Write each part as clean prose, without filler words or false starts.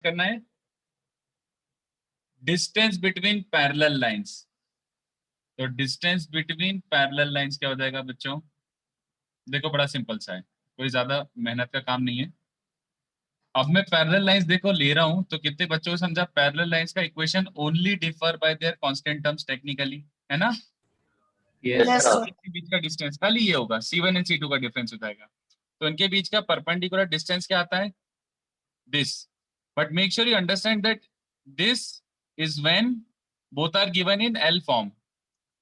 करना है distance between parallel lines. तो डिस्टेंस बिटवीन पैरेलल लाइंस क्या हो जाएगा बच्चों? देखो बड़ा सिंपल सा है, कोई ज्यादा मेहनत का काम नहीं है। अब मैं पैरेलल लाइंस देखो ले रहा हूं, तो कितने बच्चों को समझा? पैरेलल लाइंस का equation only differ by there constant terms technically, है ना? Yes, Yes, sir. sir. इनके बीच का डिस्टेंस खाली ये होगा, C1 एंड C2 का डिफरेंस हो जाएगा। तो इनके बीच का परपेंडिकुलर डिस्टेंस क्या आता है? This. But make sure you understand that this is when both are given in L form.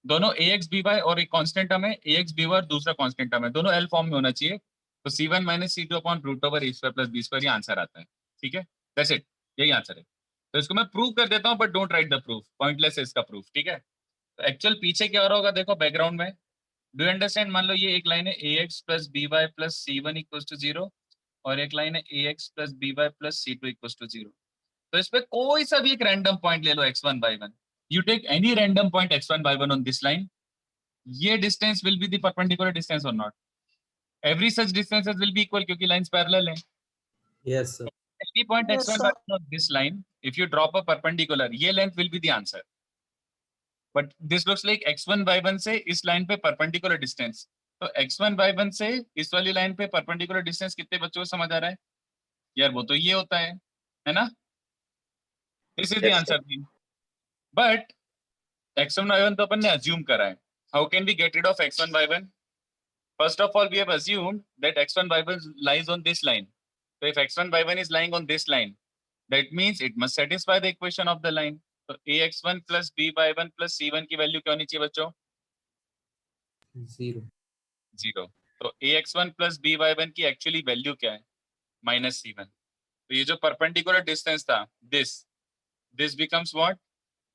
दोनों ax by और एक कांस्टेंट टर्म है ax by और दूसरा कांस्टेंट टर्म है, दोनों एल फॉर्म में होना चाहिए। तो C1 minus C2 upon root over a square plus b square, ये आंसर आता है। ठीक है, दैट्स इट, यही आंसर है। तो इसको मैं प्रूव कर देता हूं, but don't write the proof, pointless है इसका प्रूफ। ठीक है, तो एक्चुअल पीछे क्या हो रहा होगा देखो बैकग्राउंड में। Do you understand? मान लो ये एक लाइन है ax plus by plus C1 equals to 0, और एक लाइन है ax plus by plus C2 equals to 0। तो इस पे कोई सा भी एक रैंडम पॉइंट ले लो x1 by 1। You take any random point x1 by 1 on this line, ये distance will be the perpendicular distance or not? Every such distances will be equal क्योंकि lines parallel हैं। Yes, sir. Any point Yes, x1 sir. by 1 on this line, if you drop a perpendicular, ये length will be the answer. But this looks like x1 by 1 से इस line पे perpendicular distance। तो x1 by 1 से इस वाली line पे perpendicular distance कितने बच्चों को समझ आ रहा है? यार वो तो ये होता है ना? This is the Yes, sir. answer. But x1 by 1 तो अपन ने assume करा है। How can we get rid of x1 by 1? First of all, we have assumed that x1 by 1 lies on this line. So if x1 by 1 is lying on this line, that means it must satisfy the equation of the line. So ax1 plus b by 1 plus c1 की value क्या होनी चाहिए बच्चों? 0. 0। तो ax1 plus b by 1 की actually value क्या है? Minus c1। तो ये जो परपेंडिकुलर डिस्टेंस था, this becomes what?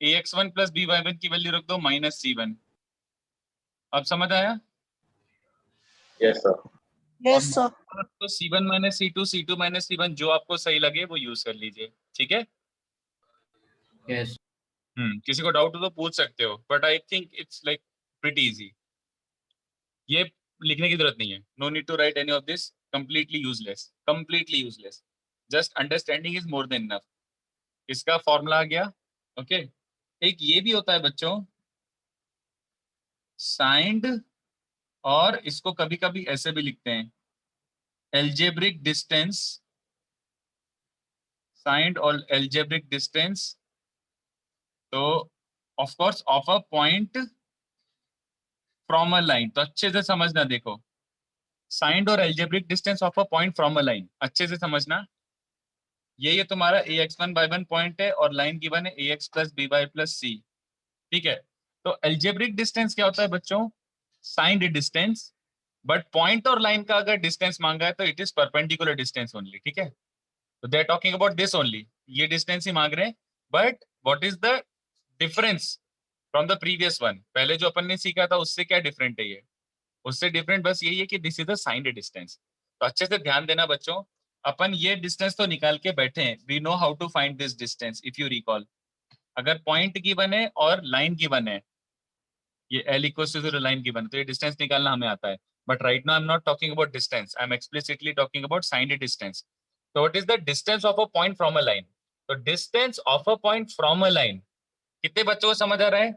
ax1 plus b by 1 की वैल्यू रख दो माइनस c1। अब समझ आया? Yes, sir. Yes, sir. तो C1 minus C2, C2 minus C1, जो आपको सही लगे वो यूज कर लीजिए। ठीक है? Yes. किसी को डाउट हो तो पूछ सकते हो, but I think it's like pretty easy. ये लिखने की जरूरत नहीं है, no need to write any of this, completely useless, completely useless. Just understanding is more than enough. इसका फॉर्मूला आ गया। ओके, एक ये भी होता है बच्चों, साइंड, और इसको कभी कभी ऐसे भी लिखते हैं, एल्जेब्रिक डिस्टेंस, साइंड और एल्जेब्रिक डिस्टेंस। तो of course of a point from a line. तो अच्छे से समझना, देखो साइंड और algebraic distance of a point from a line, अच्छे से समझना। ये तुम्हारा ax1 by 1 पॉइंट है और लाइन गिवन है ax plus B y plus c. ठीक है, तो एल्जेब्रिक डिस्टेंस क्या होता है बच्चों? Signed distance. बट पॉइंट और लाइन का अगर डिस्टेंस मांगा है तो it is perpendicular distance only. ठीक है, तो they are talking about this only, ये डिस्टेंस ही मांग रहे हैं। But what is the difference from the previous one? पहले जो अपन ने सीखा था उससे क्या डिफरेंट है ये? उससे डिफरेंट बस यही है कि this is the signed distance. तो अच्छे से ध्यान देना बच्चों, अपन ये डिस्टेंस तो निकाल के बैठे हैं, we know how to find this distance. If you recall, अगर पॉइंट गिवन है और लाइन गिवन है, ये l equals to 0 line given, तो ये डिस्टेंस निकालना हमें आता है। But right now I am not talking about distance, I am explicitly talking about signed distance. तो what is the distance of a point from a line? तो distance of a point from a line कितने बच्चों को समझ आ रहा है?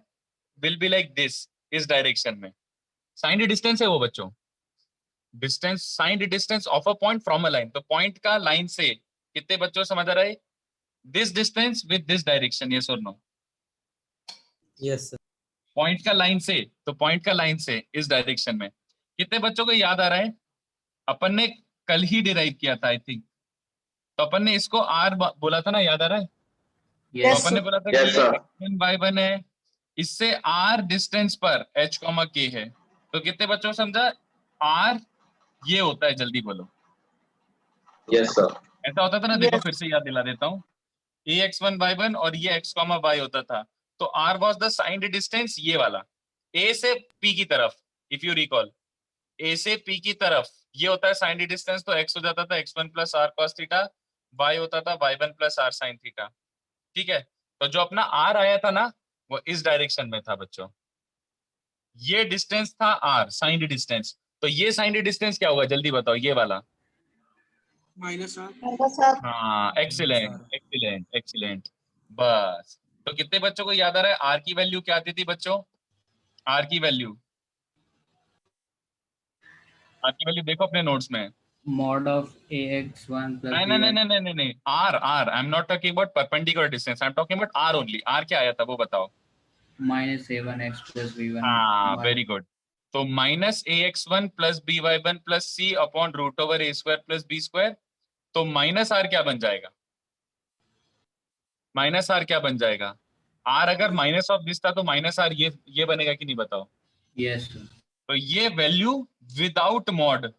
Will be like this, इस direction में। साइंड डिस्टेंस है वो बच्चों, distance, signed distance of a point from a line. तो पॉइंट का लाइन से कितने बच्चों को समझ आ रहा है? This distance with this direction, yes और नो? Yes, sir. पॉइंट का लाइन से, तो पॉइंट का लाइन से इस डायरेक्शन में कितने बच्चों को याद आ रहा है? अपन ने कल ही डिराइव किया था आई थिंक। तो अपन ने इसको आर बोला था ना, याद आ रहा है? तो Yes, अपन ने sir. बोला था Yes, कि sir. x1 by 1 है, इससे r डिस्टेंस पर h, k है। तो कितने बच्चों को समझा? r ये होता है, जल्दी बोलो। Yes, sir. ऐसा होता था ना, देखो Yes. फिर से याद दिला देता हूँ। ax1 by 1 और ये x, y होता था। तो r was the signed distance, ये वाला a से p की तरफ। इफ यू रिकॉल, a से p की तरफ ये होता है साइन डिस्टेंस। तो x हो जाता था x1 plus R cos theta, y होता था y1 plus are sine theta. ठीक है, तो जो अपना r आया था ना, वो इस डायरेक्शन में था बच्चों। ये डिस्टेंस था r, साइन डिस्टेंस। तो ये साइन डिस्टेंस क्या होगा, जल्दी बताओ, ये वाला? हाँ, एक्सीलेंट एक्सीलेंट एक्सीलेंट। बस, तो कितने बच्चों को याद आ रहा है आर की वैल्यू क्या आती थी बच्चों? आर की वैल्यू, आर की वैल्यू देखो अपने नोट्स में। mod of ax1 plus नहीं नहीं by। नहीं नहीं नहीं नहीं, R R, I am not talking about perpendicular distance, I am talking about R only. R क्या आया था वो बताओ? -a1x plus b1 हाँ, y। Very good. तो -ax1 plus by1 plus c upon root over a square plus b square. तो minus R क्या बन जाएगा? माइनस आर क्या बन जाएगा? आर अगर माइनस ऑफ दिस था तो माइनस आर ये बनेगा कि नहीं बताओ? Yes sir. तो ये वैल्यू विदाउट मॉड,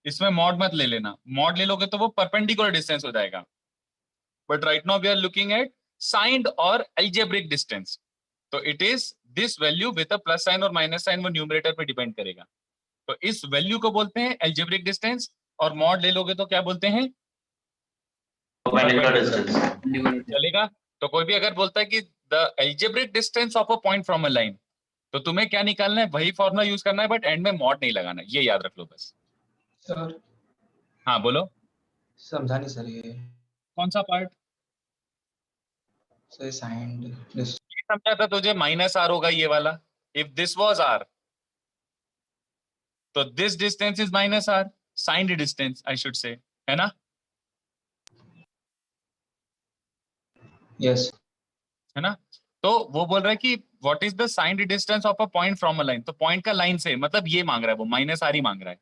इसमें मॉड मत ले लेना, मॉड ले लोगे तो वो परपेंडिकुलर डिस्टेंस हो जाएगा। But right now we are looking at signed और एल्जेब्रिक डिस्टेंस। तो it is this value with a plus sign और माइनस साइन, वो न्यूमरेटर पे डिपेंड करेगा। तो इस वैल्यू को बोलते हैं एल्जेब्रिक डिस्टेंस, और मॉड ले लोगे तो क्या बोलते हैं? Perpendicular perpendicular. डिस्टेंस। चलेगा? तो कोई भी अगर बोलता है कि the algebraic distance of a point from a line, तो तुम्हें क्या निकालना है? वही फॉर्मूला यूज करना है, बट एंड में मॉड नहीं लगाना है, ये याद रख लो बस। सर हाँ बोलो, समझा नहीं सर, ये कौन सा पार्ट? सर साइंड ये समझा था तुझे, माइनस आर होगा ये वाला। इफ दिस वाज आर, तो this distance is minus R, signed distance I should say, है ना? यस। है ना? तो वो बोल रहा है कि what is the signed distance of a point from a line, तो पॉइंट का लाइन से मतलब ये मांग रहा है वो, माइनस आर ही मांग रहा है।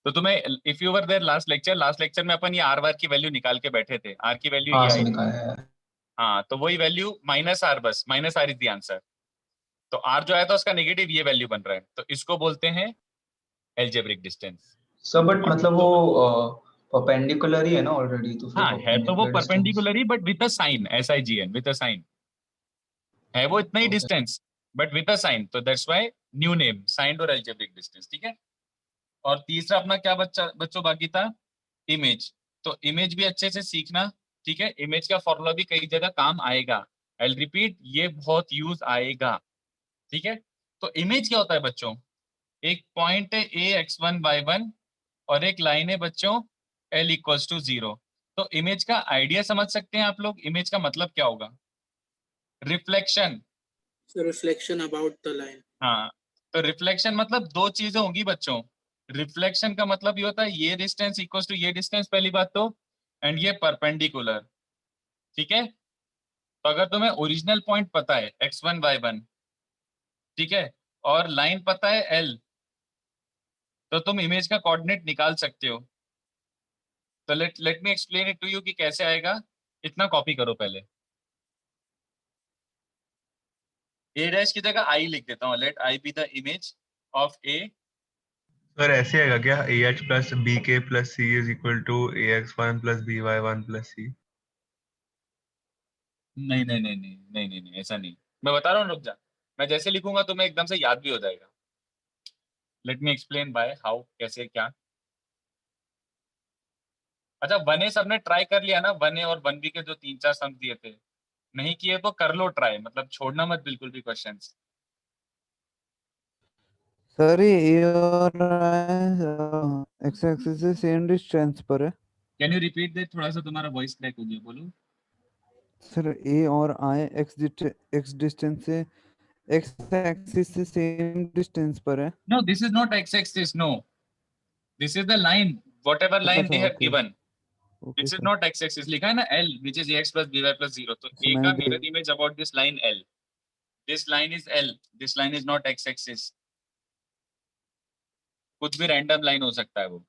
तो तुम्हें, if you were there last lecture में अपन ये आर वार की वैल्यू निकाल के बैठे थे, आर की वैल्यू हाँ ये सर आई थी। निकाला है। हाँ, तो वही वैल्यू माइनस आर, बस minus R is the answer. तो आर जो आया था उसका नेगेटिव ये वैल्यू बन रहा है, तो इसको बोलते हैं एल्जेब्रिक डिस्टेंस। सर बट मतलब वो परपेंडिकुलर ही है ना ऑलरेडी, तो फिर हाँ, है तो वो परपेंडिकुलर डिस्टेंस। परपेंडिकुलर ही, but with a sign, SIGN, with a sign. है वो इतना ही okay. Distance, but with a sign, तो that's why new name signed और एल्जेब्रिक डिस्टेंस, ठीक है? और तीसरा अपना क्या बच्चों बाकी था? इमेज। तो इमेज भी अच्छे से सीखना, ठीक है? इमेज का फॉर्मूला भी कई जगह काम आएगा, आई रिपीट, ये बहुत यूज आएगा, ठीक है? तो इमेज क्या होता है बच्चों? एक पॉइंट है ax1y1, और एक लाइन है बच्चों l=0। तो इमेज का आइडिया समझ सकते हैं आप लोग, इमेज का मतलब क्या होगा? Reflection. So reflection about the line. हाँ, तो रिफ्लेक्शन मतलब दो चीजें होंगी बच्चों। रिफ्लेक्शन का मतलब ये होता है ये डिस्टेंस इक्वल्स टू ये डिस्टेंस, पहली बात तो, एंड ये परपेंडिकुलर, ठीक है? तो अगर तुम्हें ओरिजिनल पॉइंट पता है x1y1, ठीक है, और लाइन पता है l, तो तुम इमेज का कोऑर्डिनेट निकाल सकते हो। तो let me explain it to you कि कैसे आएगा। इतना कॉपी करो पहले, ए डैश की जगह आई लिख देता हूँ, let I be the image of A. Sir ऐसे आएगा क्या? AH plus BK plus C is equal to AX1 plus BY1 plus C। नहीं नहीं नहीं नहीं नहीं नहीं नहीं, ऐसा नहीं। मैं बता रहा हूँ, रुक जा, मैं जैसे लिखूंगा तो मैं एकदम से याद भी हो जाएगा। Late me explain by how, कैसे क्या। अच्छा, वन ए सबने ट्राई कर लिया ना? वन ए और वन बी के जो 3-4 सम्स दिए थे, नहीं किए तो कर लो ट्राई, मतलब छोड़ना मत बिल्कुल भी क्वेश्चंस। सर ये और एक्स एक्सिस से सेम डिस्टेंस पर है। Can you repeat that? थोड़ा सा तुम्हारा वॉइस क्रैक हो गया, बोलो। सर ए और आई एक्स डिस्टेंस से एक्स एक्सिस से सेम डिस्टेंस पर है। No, this is not X axis, no, this is the line, whatever अच्छा लाइन दे अच्छा have okay given. Okay this is sir. Not X axis, लिखा है ना l which is ax plus by plus 0, तो sir a मैंने का mirror image about this line l, this line is l, this line is not x axis. कुछ भी random line हो सकता है वो।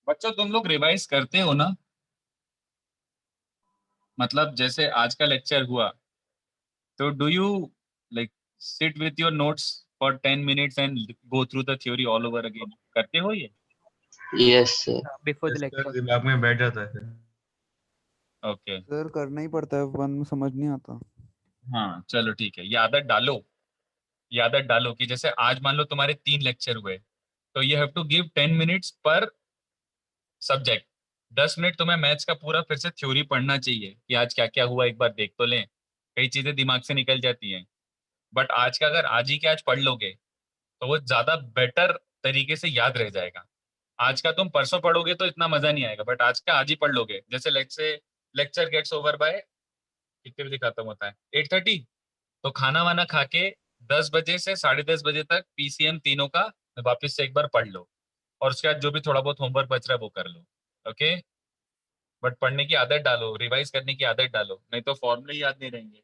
बच्चों तुम लोग रिवाइज करते हो ना? मतलब जैसे आज का लेक्चर हुआ, तो do you like sit with your notes for 10 minutes and go through the theory all over again? करते हो ये? Yes, sir. Before the sir lecture. दिमाग में बैठ जाता है फिर। ओके, सर करना ही पड़ता है, वन में समझ नहीं आता। हाँ चलो ठीक है, ये आदत डालो, ये आदत डालो कि जैसे आज मान लो तुम्हारे 3 लेक्चर हुए, तो you have to give 10 minutes पर सब्जेक्ट। 10 मिनट तुम्हें मैथ्स का पूरा फिर से थ्योरी पढ़ना चाहिए कि आज क्या क्या हुआ, एक बार देख तो लें, कई चीजें दिमाग से निकल जाती हैं। बट आज का अगर आज ही के आज पढ़ लोगे तो वो ज्यादा बेटर तरीके से याद रह जाएगा। आज का तुम परसों पढ़ोगे तो इतना मजा नहीं आएगा, बट आज का आज ही पढ़ लोगे। जैसे लेक्चर गेट्स ओवर बाय कितने बजे खत्म होता है, 8:30, तो खाना वाना खा के 10 बजे से 10:30 बजे तक पीसीएम तीनों का वापस से एक बार पढ़ लो, और उसके बाद जो भी थोड़ा बहुत होमवर्क बच रहा है वो कर लो। ओके, बट पढ़ने की आदत डालो, रिवाइज करने की आदत डालो, नहीं तो फॉर्मूले याद नहीं रहेंगे।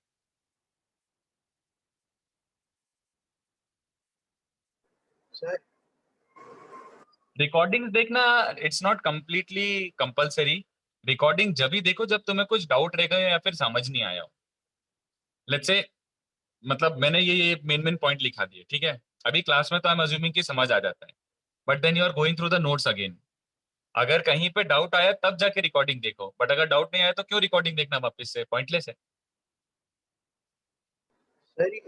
सर रिकॉर्डिंग्स देखना it's not completely compulsory. Recording जब ही देखो जब तुम्हें कुछ डाउट रहेगा या फिर समझ नहीं आया हो। लेट्स से मतलब मैंने ये मेन पॉइंट लिखा दिए, ठीक है। अभी क्लास में तो आई एम अज्यूमिंग कि समझ आ जाता है, but then you are going through the notes again. अगर कहीं पे डाउट आया तब जाके रिकॉर्डिंग देखो, बट अगर डाउट नहीं आया तो क्यों रिकॉर्डिंग देखना वापस से, पॉइंटलेस है। सर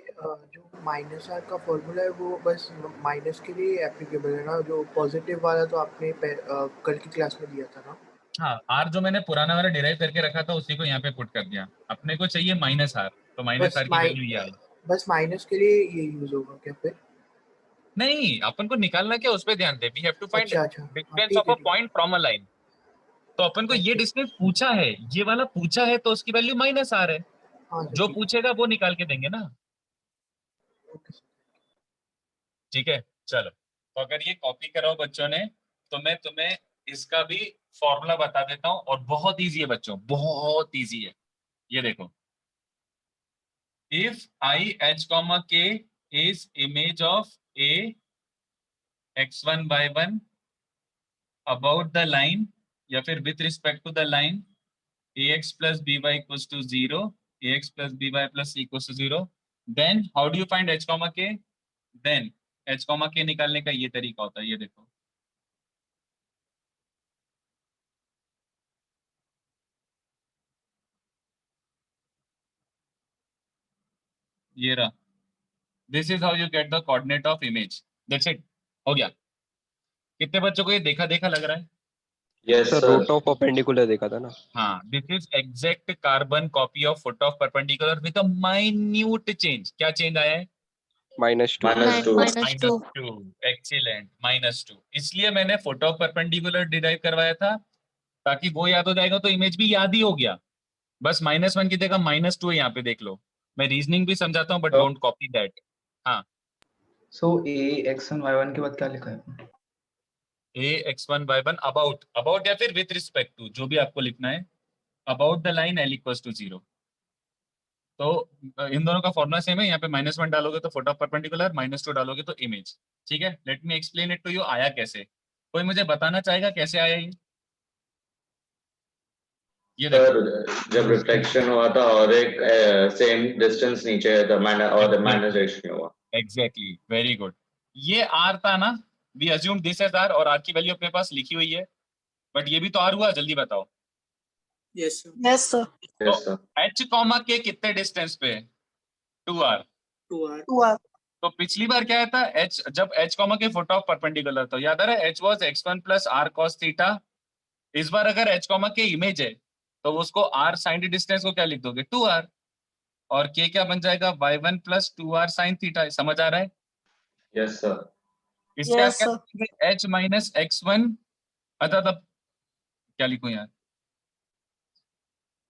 जो माइनस आर का फॉर्मूला है वो बस माइनस के लिए एप्लीकेबल है ना, जो पॉजिटिव वाला तो आपने कल की क्लास में दिया था ना। हाँ, आर जो मैंने पुराना वाला डिराइव करके रखा था उसी को यहाँ पे पुट कर दिया। अपने को चाहिए माइनस आर, तो माइनस आर की वैल्यू ये आई। बस माइनस के लिए ये यूज होगा क्या फिर? नहीं, अपन को निकालना क्या उस पे ध्यान दे। वी हैव टू फाइंड अच्छा अच्छा, हाँ डिस्टेंस ठीक ऑफ है अ ठीक पॉइंट फ्रॉम अ लाइन। तो अपन को ये ओके डिस्टेंस पूछा है, ये वाला पूछा है, तो उसकी वैल्यू माइनस आर है। हाँ सर जो ठीक पूछेगा वो निकाल के देंगे ना। है ओके सर। ठीक है, चलो। तो अगर ये कॉपी कराओ बच्चों ने, तो मैं तुम्हें इसका भी फॉर्मूला बता देता हूँ, और बहुत इजी है बच्चों, बहुत इजी है। ये देखो, if I H comma K is image of A x1 y1 about the line, या फिर with respect to the line ax plus by equals to 0, ax plus by plus c equals to 0, then how do you find h comma k? Then h comma k निकालने का ये तरीका होता है, ये देखो। ये रहा, this is how you get the coordinate of image. That's it, हो गया। कितने बच्चों को ये देखा देखा लग रहा है? Yes sir sir. Root of perpendicular देखा था ना। हाँ, this is exact carbon copy of foot of perpendicular with a minute change. क्या चेंज आया है? -2। -2। -2। एक्सीलेंट, -2। इसलिए मैंने फुट ऑफ परपेंडिकुलर डिराइव करवाया था, ताकि वो याद हो जाएगा तो इमेज भी याद ही हो गया। बस -1 की जगह -2 है, यहाँ पे देख लो। मैं रीजनिंग भी समझाता हूँ, बट डोंट कॉपी दैट। हाँ, सो ax1 y1 के बाद क्या लिखा है? ax1 y1 अबाउट, अबाउट या फिर विथ रिस्पेक्ट टू, जो भी आपको लिखना है, about the line l equals to 0। तो इन दोनों का फॉर्मूला सेम है। यहाँ पे -1 डालोगे तो फुट ऑफ परपेंडिकुलर, -2 डालोगे तो इमेज। ठीक है, let me explain it to you. आया कैसे? कोई मुझे बताना चाहेगा कैसे आया ये देखो। सर जब रिफ्लेक्शन हुआ था और एक सेम डिस्टेंस नीचे था, और माइनस डायरेक्शन में हुआ। Exactly, very good. ये आर था ना, we assume this as R, और आर की वैल्यू अपने पास लिखी हुई है, बट ये भी तो आर हुआ। जल्दी बताओ। Yes sir. Yes sir. Yes sir. H comma के कितने डिस्टेंस पे? 2r। 2r। 2r। तो पिछली बार क्या आया था? एच, जब H comma K foot of perpendicular, तो याद आ रहा है H was x1 plus R cos theta. इस बार अगर एच कॉमा के इमेज है तो उसको आर साइन डिस्टेंस को क्या लिख दोगे? 2r। और के क्या बन जाएगा? y1 plus 2r sine theta. समझ आ रहा है? Yes sir. इसके बाद यस क्या सर। लिखेंगे? h minus x1। अच्छा, तब क्या लिखूं यार?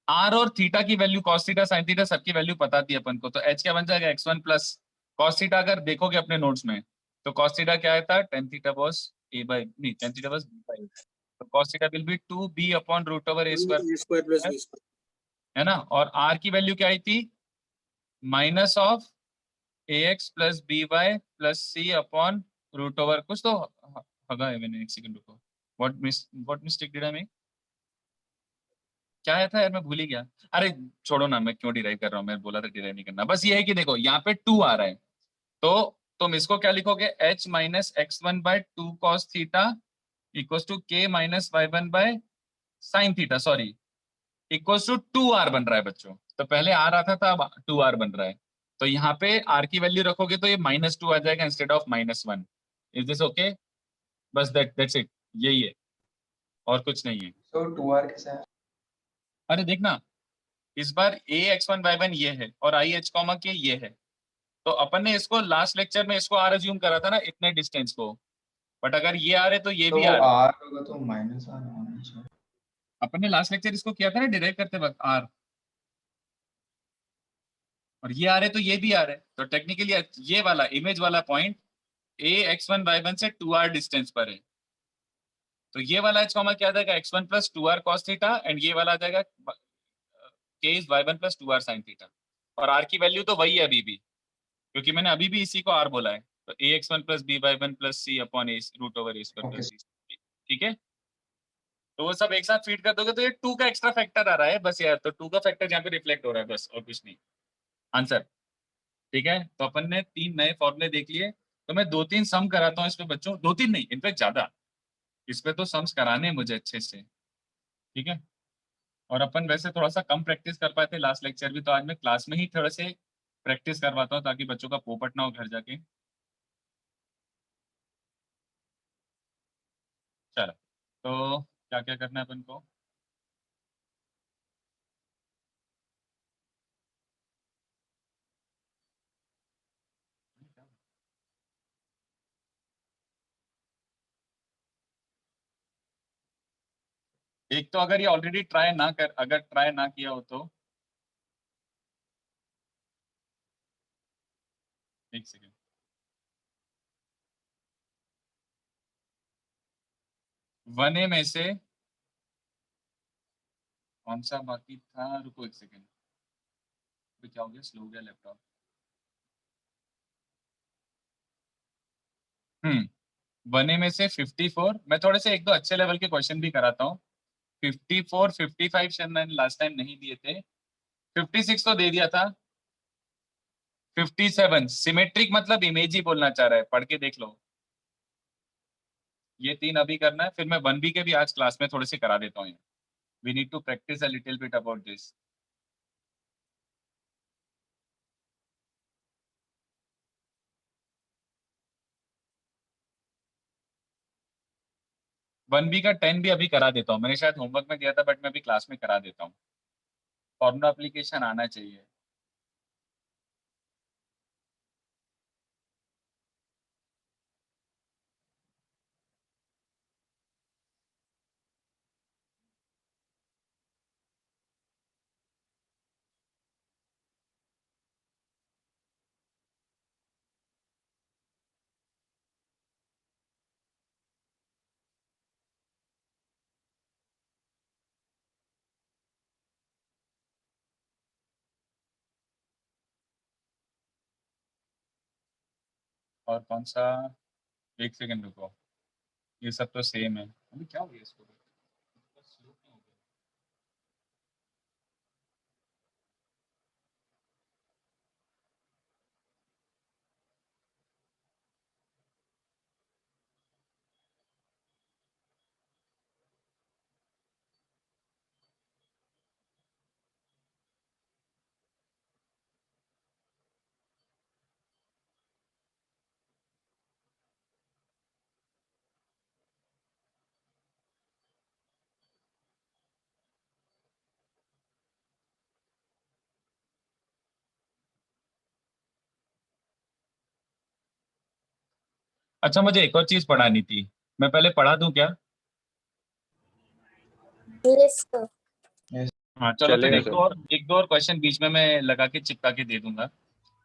आर और थीटा की value, cos theta sine theta सबकी वैल्यू पता थी अपन को, तो एच क्या बन जाएगा? x1 plus cos theta. अगर देखोगे अपने नोट्स में तो कॉस थीटा क्या आया था? tan theta was a by, नहीं, tan theta was b by, तो cos theta will be 2b upon root over a square, a square plus b square। है ना। और r की वैल्यू क्या आई थी? Minus of ax plus B y plus c upon root over कुछ तो होगा है। मैंने एक सेकंड रुको, what mistake did I make? क्या आया था यार, मैं भूल ही गया। अरे छोड़ो ना, मैं क्यों डिराइव कर रहा हूँ, मैं बोला था डिराइव नहीं करना। बस ये है कि देखो यहाँ पे 2 आ रहा है, तो तुम इसको क्या लिखोगे? h minus x1 by 2 cos theta equals to k minus y1 by sine theta, sorry, equals to 2r बन रहा है बच्चों। तो पहले r आता था, अब 2r बन रहा है। तो यहाँ पे r की वैल्यू रखोगे तो ये -2 आ जाएगा instead of -1। Is this okay? बस दैट्स इट, यही है और कुछ नहीं है। So 2r कैसा है? अरे देखना, इस बार ax1y1 ये है और i h कॉमा के ये है, तो अपन ने इसको लास्ट लेक्चर में इसको r अज्यूम करा था ना, इतने डिस्टेंस को, बट अगर ये r है तो ये तो भी वो r है। r होगा तो माइनस r होना चाहिए। अपन ने लास्ट लेक्चर इसको किया था ना डिराइव करते वक्त r, और ये r है तो ये भी r है, तो टेक्निकली ये वाला इमेज वाला पॉइंट ax1y1 से 2r डिस्टेंस पर है, तो ये वाला h कॉमा क्या आ जाएगा x1 plus 2r cos theta, and ये वाला आ जाएगा k is y1 plus 2r sin theta, और r की वैल्यू तो वही है अभी भी, क्योंकि मैंने अभी भी इसी को r बोला है, तो ax1 plus by1 plus c upon a root over a square plus c, ठीक है। तो वो सब एक साथ फीड कर दोगे तो ये 2 का एक्स्ट्रा फैक्टर आ रहा है बस यार, तो 2 का फैक्टर यहाँ पे रिफ्लेक्ट हो रहा है बस, और कुछ नहीं, आंसर, ठीक है। तो अपन ने 3 नए फॉर्मूले देख लिए, तो मैं 2-3 सम कराता हूँ इस पे बच्चों, 2-3 नहीं इनफैक्ट ज्यादा, इस पे तो सम्स कराने हैं मुझे अच्छे से, ठीक है। और अपन वैसे थोड़ा सा कम प्रैक्टिस कर पाए थे लास्ट लेक्चर भी, तो आज मैं क्लास में ही थोड़ा से प्रैक्टिस करवाता हूँ ताकि बच्चों का पोपट ना हो घर जाके। चलो, तो क्या क्या करना है अपन को, एक तो अगर ये ऑलरेडी अगर ट्राई ना किया हो तो एक सेकेंड, वन ए में से कौन सा बाकी था, रुको एक सेकेंड, क्या हो गया, स्लो हो गया लैपटॉप। वन ए में से 54, मैं थोड़े से एक दो अच्छे लेवल के क्वेश्चन भी कराता हूँ। 54, 55 शायद लास्ट टाइम नहीं दिए थे, 56 तो दे दिया था, 57 सिमेट्रिक मतलब इमेज ही बोलना चाह रहा है, पढ़ के देख लो। ये 3 अभी करना है, फिर मैं 1B के भी आज क्लास में थोड़े से करा देता हूँ। We need to practice a little bit about this. One b का 10 भी अभी करा देता हूँ, मैंने शायद होमवर्क में दिया था बट मैं अभी क्लास में करा देता हूँ। फॉर्मूला एप्लीकेशन आना चाहिए। और कौन सा, एक सेकंड रुको, ये सब तो सेम है, अभी क्या हो गया इसको, स्लो क्यों हो गया? अच्छा, मुझे एक और चीज पढ़ानी थी, मैं पहले पढ़ा दूं क्या? Yes sir. हाँ चलो, फिर चलेगा एक दो और क्वेश्चन बीच में मैं लगा के चिपका के दे दूंगा।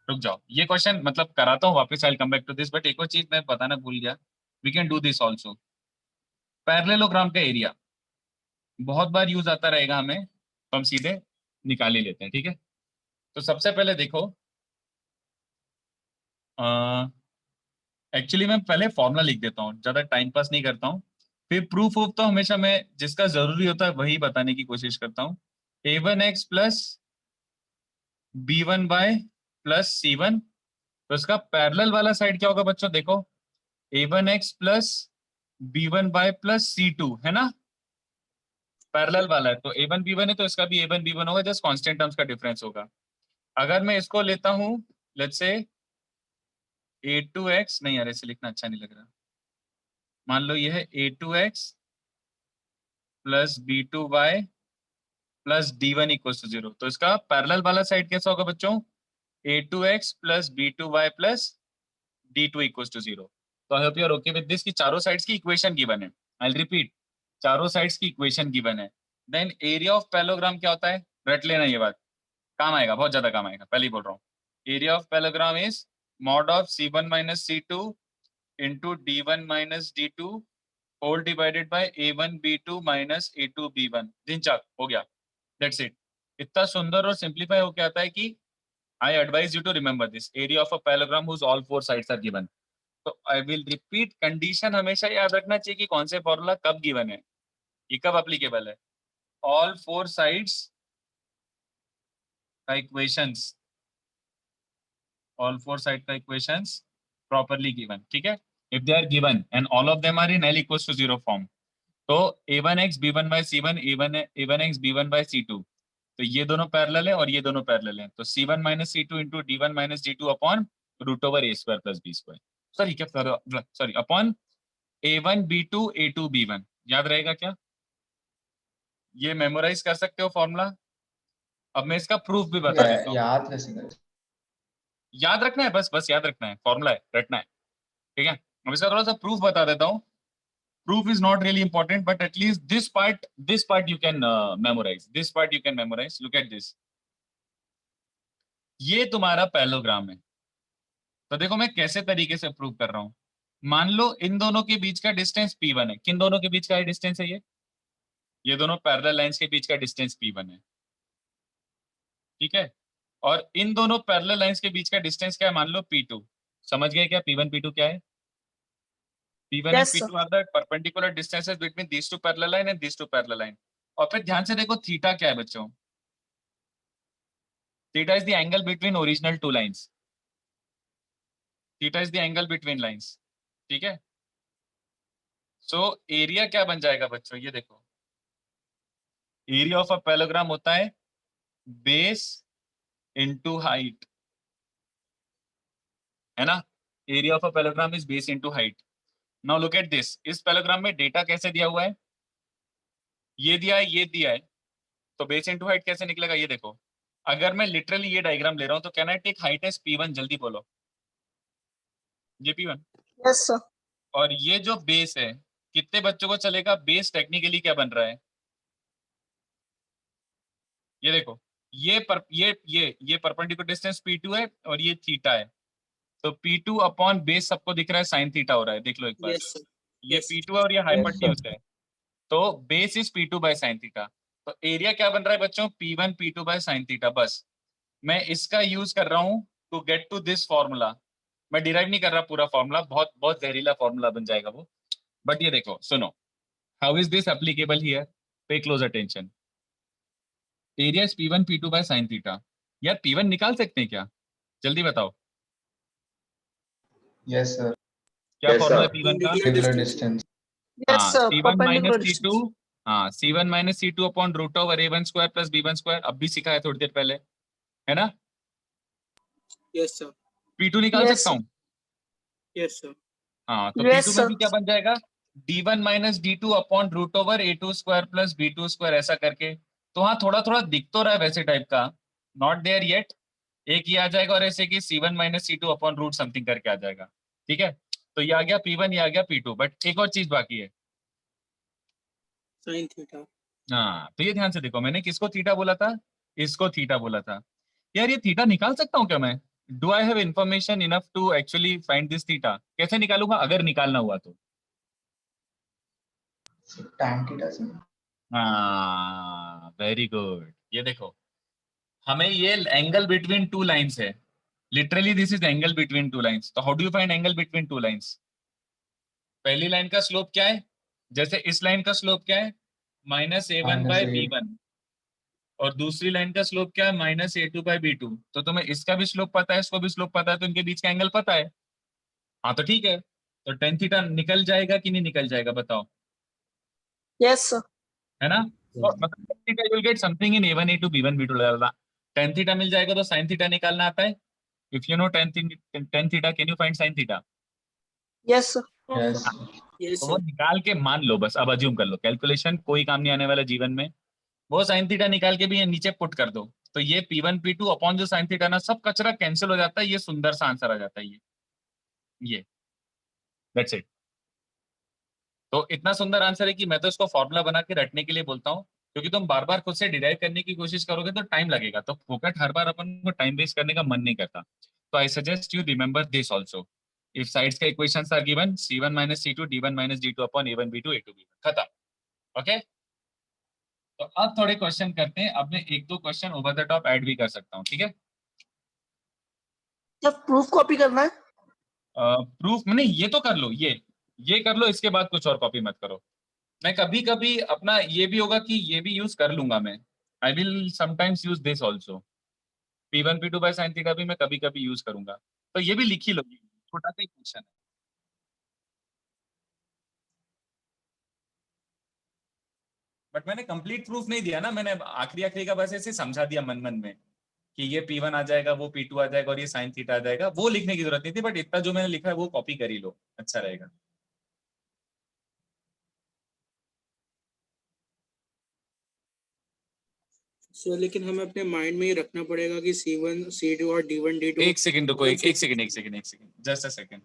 रुक जाओ, ये क्वेश्चन मतलब कराता हूँ वापस, I will come back to this, but एक और चीज मैं बताना भूल गया, we can do this also. Parallelogram का एरिया बहुत बार यूज आता रहेगा हमें, तो हम सीधे निकाल ही लेते हैं, ठीक है। तो सबसे पहले देखो, एक्चुअली मैं पहले फॉर्मूला लिख देता हूँ, ज्यादा टाइम पास नहीं करता हूँ, फिर प्रूफ ऑफ तो हमेशा मैं जिसका जरूरी होता है वही बताने की कोशिश करता हूँ। a1x plus b1 bye plus c1, तो इसका पैरेलल वाला साइड क्या होगा बच्चों, देखो a1x plus b1 bye plus c2 है ना, पैरेलल वाला है, तो a1 b1 है तो इसका भी a1 b1 होगा, जस्ट कांस्टेंट टर्म्स का डिफरेंस होगा। अगर मैं इसको लेता हूँ लेट्स से a2x, नहीं यार ऐसे लिखना अच्छा नहीं लग रहा, मान लो ये है a2x plus b2y plus d1 equals to 0। तो इसका पैरेलल वाला साइड कैसा होगा बच्चों, a2x plus b2y plus d2 equals to 0। तो I hope you are okay with this कि चारों साइड्स की इक्वेशन गिवन है। आई विल रिपीट, चारों साइड्स की इक्वेशन गिवन है। देन एरिया ऑफ पैरेललोग्राम क्या होता है, रट लेना, ये बात काम आएगा, बहुत ज्यादा काम आएगा, पहले ही बोल रहा हूँ। Area of parallelogram is mod of c1 minus c2 into d1 minus d2 whole divided by a1 b2 minus a2 b1। दिन चाक हो गया, दैट्स इट। इतना सुंदर और सिंप्लीफाई होके आता है कि I advise you to remember this area of a parallelogram whose all four sides are given. तो I will repeat, condition हमेशा याद रखना चाहिए कि कौन से फॉर्मूला कब गिवन है, ये कब अप्लीकेबल है। All four sides का equations, all four sides का equations properly given, ठीक है। If they are given and all of them are in L equals to 0 form, तो a1x b1 by c1 a1x b1 by c2, तो ये दोनों parallel है और ये दोनों पैरेलल है, तो c1 minus c2 into d1 minus d2 upon root over a square plus b square, sorry क्या, sorry upon a1 b2 a2 b1। याद रहेगा क्या, ये मेमोराइज कर सकते हो फॉर्मूला। अब मैं इसका प्रूफ भी बता देता हूँ। याद कैसे करें? याद रखना है, बस याद रखना है, फॉर्मूला है, रटना है, ठीक है। अब इसका थोड़ा सा प्रूफ बता देता हूँ। Proof is not really important, but at least this part you can memorize. This part you can memorize. Look at this. ये तुम्हारा पैरेललोग्राम है। तो देखो मैं कैसे तरीके से प्रूव कर रहा हूं। मान लो इन दोनों के बीच का डिस्टेंस p1 है। किन दोनों के बीच का डिस्टेंस है ये दोनों पैरेलल लाइंस के बीच का डिस्टेंस p1 है, ठीक है। और इन दोनों पैरेलल लाइंस के बीच का डिस्टेंस क्या है, मान लो p2। समझ गए क्या p1 p2 क्या है? P1 and P2 are the perpendicular distances between these two parallel line and these two parallel line. और फिर ध्यान से देखो थीटा क्या है बच्चों, theta is the angle between original two lines, theta is the angle between lines, ठीक है। सो एरिया क्या बन जाएगा बच्चों, ये देखो, एरिया ऑफ अ पैरेललोग्राम होता है बेस इनटू हाइट, है ना। Area of a parallelogram is base into height. Now look at this, इस पैरेललोग्राम में डेटा कैसे दिया हुआ है, ये दिया है, ये दिया है, तो बेस इनटू हाइट कैसे निकलेगा, ये देखो। अगर मैं लिटरली ये डायग्राम ले रहा हूं तो can I take height as p1, जल्दी बोलो, ये p1। Yes sir. और ये जो बेस है कितने बच्चों को चलेगा, बेस टेक्निकली क्या बन रहा है, ये देखो, ये परपेंडिकुलर डिस्टेंस p2 है और ये थीटा है, तो p2 अपॉन बेस सबको दिख रहा है साइन थीटा हो रहा है, देख लो एक बार। Yes, sir. ये Yes. p2 है और ये हाइपोटेन्यूज है, तो base is p2 by sine theta. तो एरिया क्या बन रहा है बच्चों, p1 p2 by sine theta. बस मैं इसका यूज कर रहा हूं to get to this formula. मैं डिराइव नहीं कर रहा पूरा फॉर्मूला, बहुत बहुत जहरीला फॉर्मूला बन जाएगा वो, बट ये देखो, सुनो, how is this applicable here, pay close attention. Area is p1 p2 by sine theta. यार p1 निकाल सकते हैं क्या, जल्दी बताओ, Yes, sir. क्या Yes, फॉर्मूला sir. p1 का? Perpendicular distance. यस हाँ, sir, c1 minus perpendicular c2, हाँ c1 minus c2 upon root over a1 square plus b1 square, अब भी सीखा है थोड़ी देर पहले, है ना। Yes, sir. p2 निकाल Yes, सकता हूँ, Yes, sir. हाँ, तो Yes, p2 में भी sir. क्या बन जाएगा, d1 minus d2 upon root over a2 square plus b2 square, ऐसा करके। तो हाँ थोड़ा थोड़ा दिख तो रहा है वैसे टाइप का, नॉट देयर येट। एक ये आ जाएगा और ऐसे कि c1 minus c2 upon root something करके आ जाएगा, ठीक है। तो ये आ गया p1, ये आ गया p2, बट एक और चीज बाकी है। Sin theta. हाँ, तो ये ध्यान से देखो, मैंने किसको थीटा बोला था, इसको थीटा बोला था। यार ये थीटा निकाल सकता हूँ क्या मैं, do I have information enough to actually find this theta? कैसे निकालूंगा अगर निकालना हुआ तो? So tan theta, sir. हाँ, वेरी गुड। ये देखो, हमें ये एंगल बिटवीन टू लाइंस है, literally this is angle between two lines. तो how do you find angle between two lines? पहली लाइन का स्लोप क्या है, जैसे इस लाइन का स्लोप क्या है, माइनस a1 बाय b1, और दूसरी लाइन का स्लोप क्या है, माइनस a2 बाय b2। तो तुम्हें इसका भी स्लोप पता है, इसको भी स्लोप पता है, तो इनके बीच का एंगल पता है। हाँ तो ठीक है, तो tan थीटा निकल जाएगा कि नहीं निकल जाएगा, बताओ, यस सर। है ना। तो मतलब tan theta you will get something in a1 a2 b1 b2 tan theta मिल जाएगा, तो sin थीटा निकालना आता है, If you know tan theta, can you find sin theta? Yes, sir. Yes. Yes, तो वो sir. निकाल के मान लो, बस अब अज्यूम कर लो, कैलकुलेशन कोई काम नहीं आने वाला जीवन में, वो साइन थीटा निकाल के भी ये नीचे पुट कर दो, तो ये P1 P2 अपॉन जो साइन थीटा ना, सब कचरा कैंसिल हो जाता है, ये सुंदर सा आंसर आ जाता है ये दैट्स इट। तो इतना सुंदर आंसर है कि मैं तो इसको फॉर्मूला बना के रटने के लिए बोलता हूँ, क्योंकि तुम बार बार खुद से डिराइव करने की कोशिश करोगे तो टाइम लगेगा, तो फोकट हर बार अपन को टाइम वेस्ट करने का मन नहीं करता। तो I suggest you remember this also, if sides का equations are given C1 minus C2 D1 minus D2 upon A1 B2 A2 B1, खत्म। ओके, तो अब थोड़े क्वेश्चन करते हैं, अब मैं एक दो question over the top add भी कर सकता हूँ, ठीक है। जब प्रूफ कॉपी करना है। प्रूफ नहीं, ये तो कर लो, ये कर लो, इसके बाद कुछ और कॉपी मत करो। मैं कभी कभी अपना ये भी होगा कि ये भी यूज कर लूंगा मैं, I will sometimes use this also, P1 P2 by sine theta भी मैं कभी कभी यूज करूंगा, तो ये भी लिख ही लो, छोटा सा क्वेश्चन है। बट मैंने कंप्लीट प्रूफ नहीं दिया ना, मैंने आखिरी आखिरी का बस ऐसे समझा दिया मन मन में कि ये P1 आ जाएगा, वो P2 आ जाएगा और ये साइन थीटा आ जाएगा, वो लिखने की जरूरत नहीं थी, बट इतना जो मैंने लिखा है वो कॉपी कर ही लो, अच्छा रहेगा। सो लेकिन हमें अपने माइंड में ये रखना पड़ेगा कि C1 C2 और D1 D2 एक सेकंड रुको, एक सेकंड, जस्ट अ सेकंड।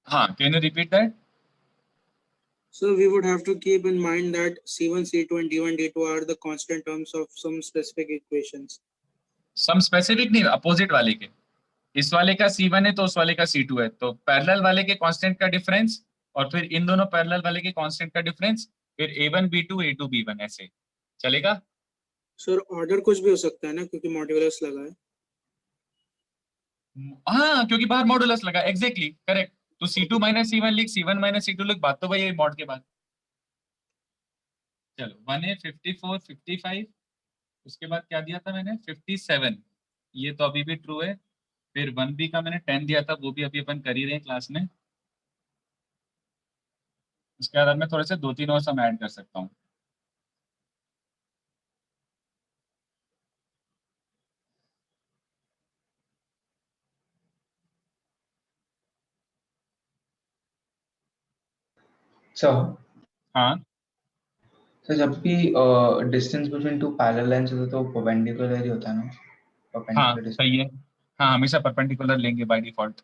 हाँ, can you repeat that? So we would have to keep in mind that C1 C2 and D1 D2 are the constant terms of some specific equations. Some specific नहीं, opposite वाले के, इस वाले का C1 है तो उस वाले का C2 है, तो पैरेलल वाले के कांस्टेंट का डिफरेंस और फिर इन दोनों पैरेलल वाले के कांस्टेंट का डिफरेंस, फिर A1 B2 A2 B1, ऐसे चलेगा। सर ऑर्डर कुछ भी हो सकता है ना, क्योंकि मॉड्यूलस लगा है। हाँ, क्योंकि बाहर मॉडुलस लगा, एग्जैक्टली करेक्ट, तो C2 माइनस C1 लिख, C1 माइनस C2 लिख, बात तो वही है मॉड के बाद। चलो 1 है 54 55, उसके बाद क्या दिया था मैंने 57, ये तो अभी भी ट्रू है, फिर 1B का मैंने 10 दिया था, वो भी अभी अपन कर ही रहे हैं क्लास में। उसके बाद मैं थोड़े से दो तीन और सम ऐड कर सकता हूँ। So, हाँ so जब भी distance between two parallel lines होता है तो परपेंडिकुलर ही होता है ना, हाँ परपेंडिकुलर सही है, हाँ हमेशा परपेंडिकुलर लेंगे बाय डिफॉल्ट,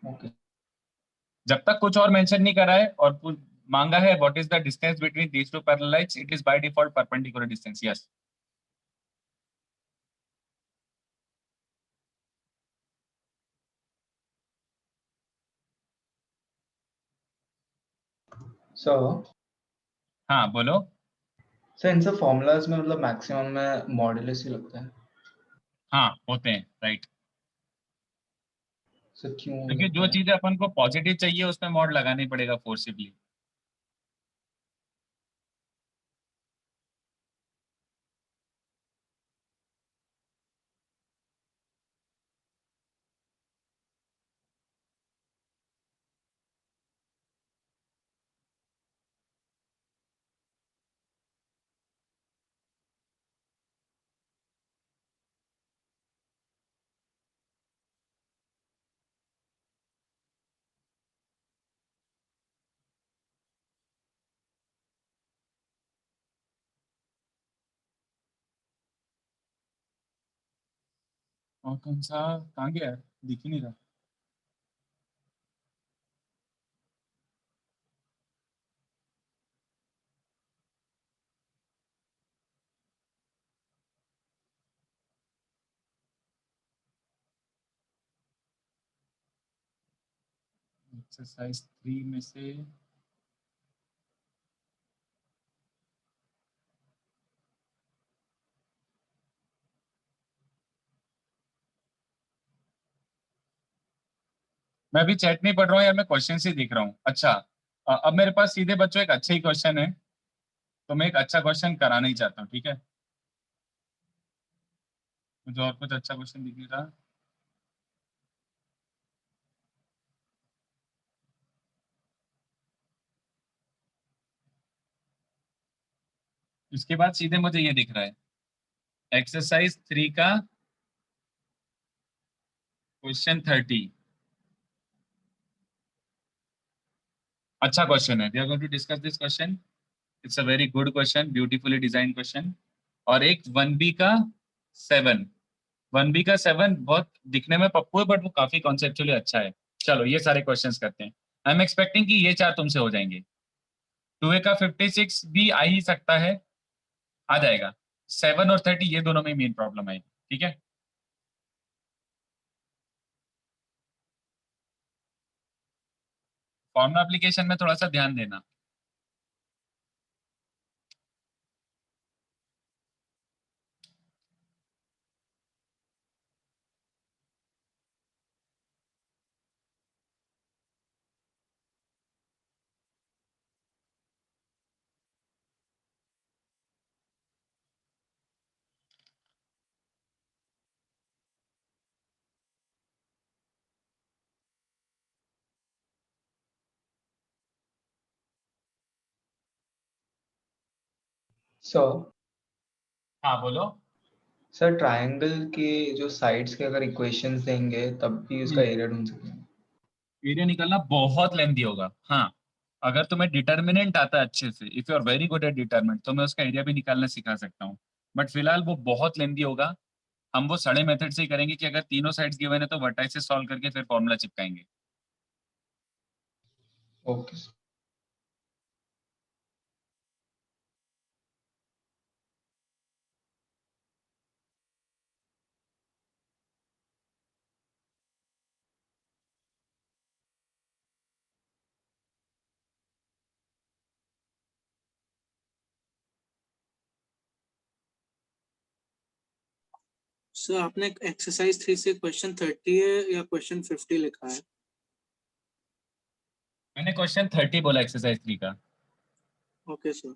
ओके। जब तक कुछ और मेंशन नहीं करा है और मांगा है what is the distance between these two parallel lines, it is by default perpendicular distance, yes. So हाँ बोलो। सर इन सब फॉर्मूलाज में मतलब मैक्सिमम में मॉडुलस ही लगता है, हाँ होते हैं, राइट, सर क्यों क्योंकि लगता जो है? चीजें अपन को पॉजिटिव चाहिए उसमें मॉड लगाना ही पड़ेगा फोर्सिबली। और कौन सा कहाँ गया, दिख ही नहीं रहा। एक्सरसाइज 3 में से मैं अभी चैट नहीं पढ़ रहा हूँ यार, मैं क्वेश्चन ही देख रहा हूँ। अच्छा, अब मेरे पास सीधे बच्चों एक अच्छा ही क्वेश्चन है, तो मैं एक अच्छा क्वेश्चन कराना ही चाहता हूँ, ठीक है, मुझे और कुछ अच्छा क्वेश्चन दिख नहीं रहा। इसके बाद सीधे मुझे ये दिख रहा है एक्सरसाइज 3 का क्वेश्चन 30। अच्छा क्वेश्चन है, we are going to discuss this question. It's a very good question, beautifully design question. और एक 1B का 7, 1B का 7 बहुत दिखने में पप्पू है बट वो काफी कॉन्सेप्चुअली अच्छा है। चलो ये सारे क्वेश्चंस करते हैं। आई एम एक्सपेक्टिंग कि ये 4 तुमसे हो जाएंगे। 2A का 56 भी आ ही सकता है, आ जाएगा। 7 और 30 ये दोनों में मेन प्रॉब्लम आएगी, ठीक है। फॉर्मुला एप्लीकेशन में थोड़ा सा ध्यान देना। सो हाँ बोलो। सर ट्रायंगल के जो साइड्स के अगर इक्वेशंस देंगे तब भी उसका एरिया ढूंढ सकते हैं। एरिया निकालना बहुत लेंथी होगा। हाँ, अगर तुम्हें डिटर्मिनेंट आता है अच्छे से, if you are very good at determinant, तो मैं उसका एरिया भी निकालना सिखा सकता हूँ। बट फिलहाल वो बहुत लेंथी होगा। हम वो सारे मेथड से ही करेंगे कि अगर तीनों साइड्स गिवन है तो वर्टाइसेस सॉल्व करके फिर फॉर्मूला चिपकाएंगे। ओके सर आपने एक्सरसाइज 3 से क्वेश्चन 30 है या क्वेश्चन 50 लिखा है? मैंने क्वेश्चन 30 बोला एक्सरसाइज 3 का। Okay sir.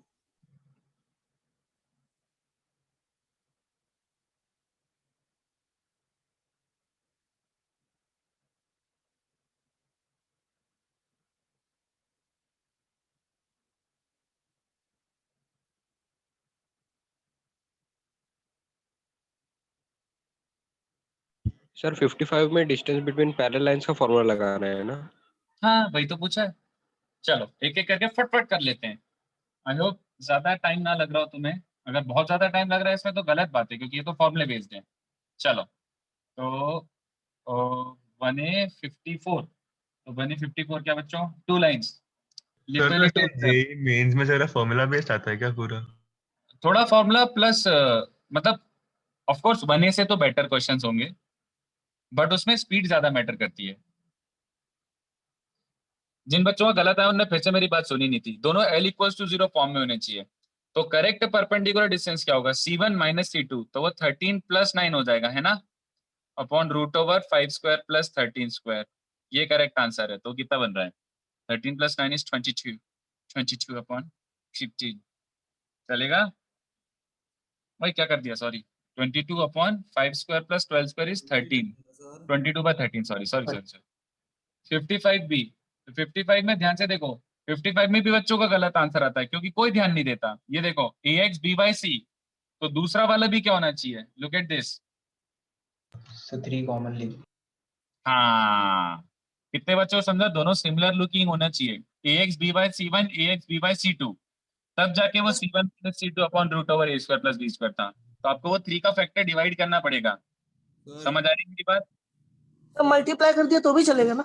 सर 55 में डिस्टेंस बिटवीन पैरेलल लाइंस का फॉर्मूला लगाना है ना? हाँ वही तो पूछा है। चलो एक एक करके फटफट कर लेते हैं। आई होप ज्यादा टाइम ना लग रहा हो तुम्हें। अगर बहुत ज्यादा टाइम लग रहा है इसमें तो गलत बात है, क्योंकि ये तो फॉर्मूले बेस्ड है। चलो तो 1A54, तो 1A54 क्या बच्चों? 2 लाइंस, सर तो लिटरली 2 ऐसे जेई मेंस में सारा फॉर्मूला बेस्ड आता है क्या पूरा? थोड़ा फॉर्मूला प्लस मतलब ऑफ कोर्स 1A से तो बेटर क्वेश्चंस होंगे, बट उसमें स्पीड ज्यादा मैटर करती है। जिन बच्चों का गलत है उनने फिर से मेरी बात सुनी नहीं थी। दोनों L=0 फॉर्म में होने चाहिए। तो करेक्ट परपेंडिकुलर डिस्टेंस क्या होगा? C1 - C2, तो वो 13 + 9 हो जाएगा, है ना, अपॉन √5² + 13²। ये करेक्ट आंसर है। तो कितना बन रहा है? 13 + 9 = 22, 22 अपॉन 15 चलेगा। भाई क्या कर दिया, sorry, 22 upon 5² + 12² = 13, 22/13, sorry sorry sorry sorry. 55B, 55 में ध्यान से देखो, 55 में भी बच्चों का गलत आंसर आता है क्योंकि कोई ध्यान नहीं देता। ये देखो AX BY/C, तो दूसरा वाला भी क्या होना चाहिए? Look at this. So 3 commonly. हाँ, कितने बच्चों को समझा? दोनों सिमिलर लुकिंग होना चाहिए। AX BY/C1, AX BY/C2, तब जाके वो C1 - C2 upon √A² + B² था। तो आपको वो 3 का फैक्टर डिवाइड करना पड़ेगा। समझ आ रही है मेरी बात? तो मल्टीप्लाई कर दिया तो भी चलेगा ना?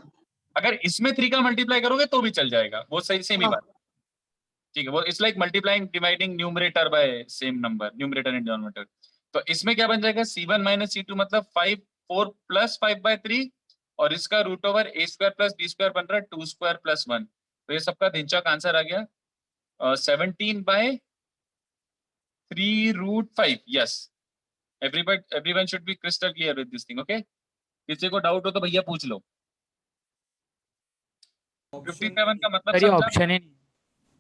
अगर इसमें 3 का मल्टीप्लाई करोगे तो भी चल जाएगा, वो सही सेम ही हाँ। बात है। ठीक है, वो it's like multiplying dividing numerator bye same number, numerator and denominator. तो इसमें क्या बन जाएगा? C1 - C2 मतलब 5, 4 + 5/3, और इसका √A² + B² बन रहा है 2² + 1। तो ये सबका ढिंचक आंसर आ गया 17/3√5। Yes, everyone should be crystal clear with this thing, okay? किसी को डाउट हो तो भैया पूछ लो। 57 का मतलब सर ये समझा? ऑप्शन ही नहीं।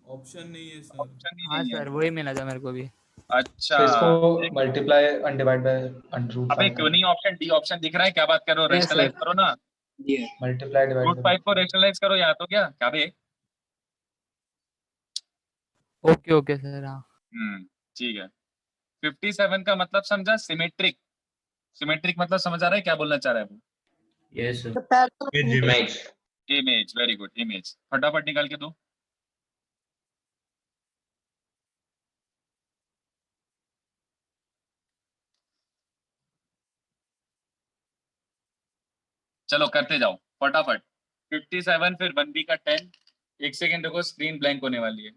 ऑप्शन नहीं है सर। ऑप्शन ही हाँ नहीं है। सर वही मिला था मेरे को भी। अच्छा, तो इसको मल्टीप्लाई एंड डिवाइड बाय अबे क्यों √5 नहीं? ऑप्शन डी ऑप्शन दिख रहा है, क्या बात कर रहे हो? Yes, rationalise sir. करो ना, Yeah. मल्टीप्लाई डिवाइड √5 को रेशनलाइज करो, या तो क्या बे? ओके ओके सर हाँ। ठीक है 57 का मतलब समझा, सिमेट्रिक। सिमेट्रिक मतलब समझ आ रहा है क्या बोलना चाह रहा है वो? Yes, sir. The parallel Image. Image, very good, image. फटाफट निकाल के दो। चलो करते जाओ फटाफट। 57 फिर 1B का 10। एक सेकेंड रुको, स्क्रीन ब्लैंक होने वाली है।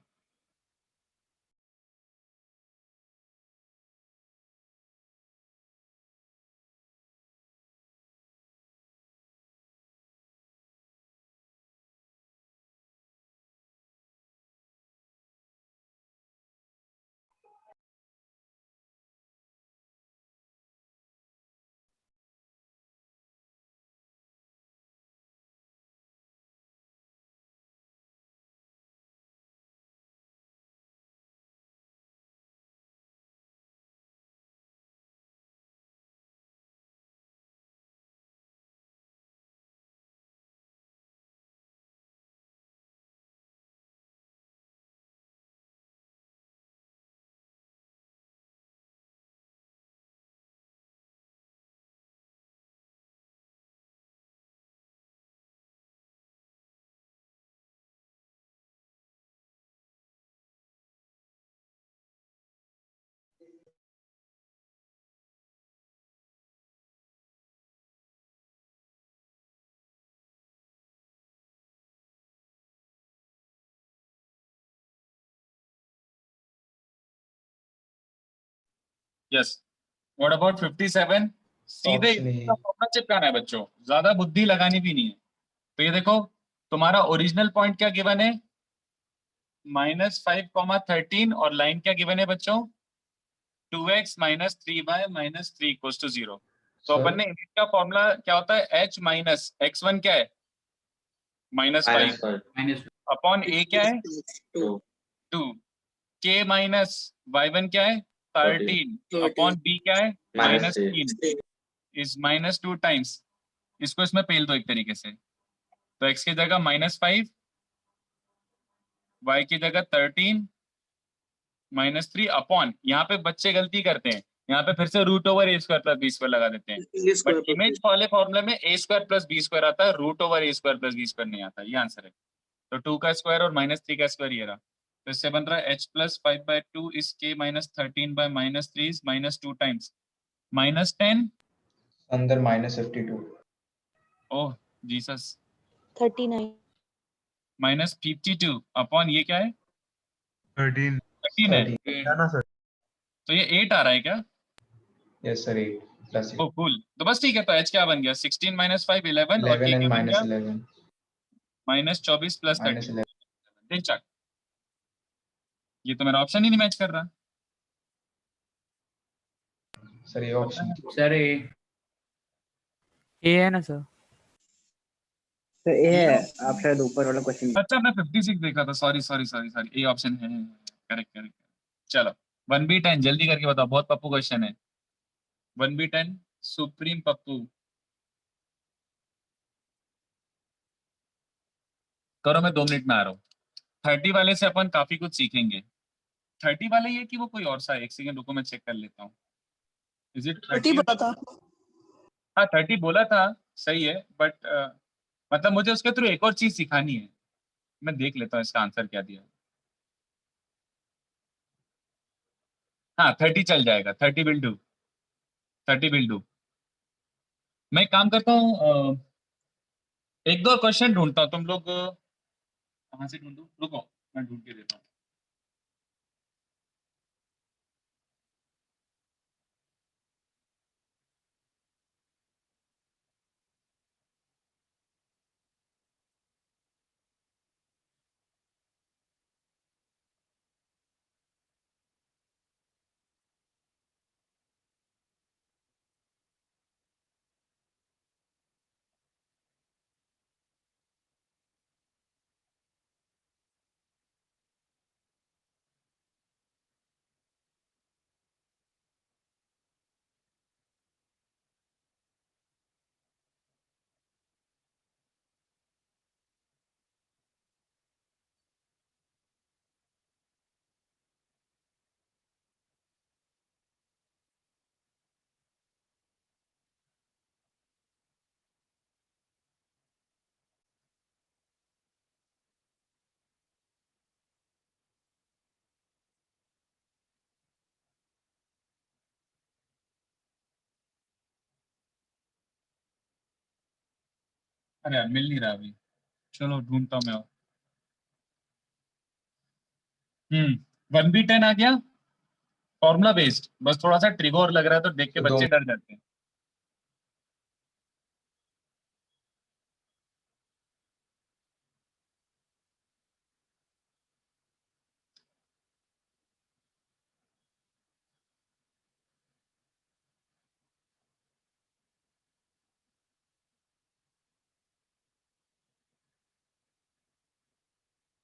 Yes, what about 57? सीधे Option A. इसका फॉर्मूला चिपकाना है बच्चों, ज्यादा बुद्धि लगानी भी नहीं है। तो ये देखो तुम्हारा ओरिजिनल पॉइंट क्या गिवन है, -5, 13, और लाइन क्या गिवन है बच्चों, 2x - 3y - 3 इक्वल्स टू 0। तो Sir? अपन ने इमेज का फॉर्मूला क्या होता है, h माइनस x1 क्या है, -5, Minus अपॉन a क्या है, 2. 2, k माइनस y1 क्या है, 13, 13, अपॉन b क्या है, -3. -3, इज -2 टाइम्स। इसको इसमें पेल दो एक तरीके से, तो x की जगह -5, y की जगह 13, -3, अपॉन, यहाँ पे बच्चे गलती करते हैं, यहाँ पे फिर से √a² + b² लगा देते हैं। ये बट square इमेज वाले फॉर्मूले में a² + b² आता है, √a² + b² नहीं आता। ये आंसर है। तो 2 का स्क्वायर और -3 का स्क्वायर ये रहा। तो इससे बन रहा है h + 5/2 is k - 13/-3 is -2 times -10। Under -52. Oh Jesus, 39. -52 upon ये क्या है, 13. 13 है। 13. क्या ना सर? तो ये 8 आ रहा है क्या? Yes, sir. 8 plus 8. ओह कूल, तो बस ठीक है। तो h क्या बन गया, 16 - 5 11, और 11 k क्या and बन गया, -11. -24 + 13। -11. देख चक, ये तो मेरा ऑप्शन ही नहीं मैच कर रहा। Sir, ये पता option. है? sir, A. ए है ना सर? तो ये है आप शायद ऊपर वाला क्वेश्चन। अच्छा मैं 56 देखा था, सॉरी सॉरी सॉरी सॉरी, ये ऑप्शन है, करेक्ट करेक्ट। चलो 1B10 जल्दी करके बताओ, बहुत पप्पू क्वेश्चन है। 1B10 सुप्रीम पप्पू, करो, मैं 2 मिनट में आ रहा हूँ। 30 वाले से अपन काफी कुछ सीखेंगे। 30 वाले ये कि वो कोई और सा है, एक सेकंड रुको मैं चेक कर लेता हूँ। Is it 30 30? पता था। हाँ 30 बोला था, सही है, बट मतलब मुझे उसके थ्रू एक और चीज सिखानी है। मैं देख लेता हूँ इसका आंसर क्या दिया। हाँ 30 चल जाएगा, 30 विल डू, 30 विल डू। मैं एक काम करता हूँ, एक दो क्वेश्चन ढूंढता हूँ, तुम लोग कहाँ से ढूंढूं, रुको मैं ढूंढ के देता हूँ। अरे यार मिल नहीं रहा अभी, चलो ढूंढता हूँ मैं और। 1b10 आ गया, फॉर्मूला बेस्ड, बस थोड़ा सा ट्रिगर लग रहा है तो देख के तो बच्चे डर जाते हैं।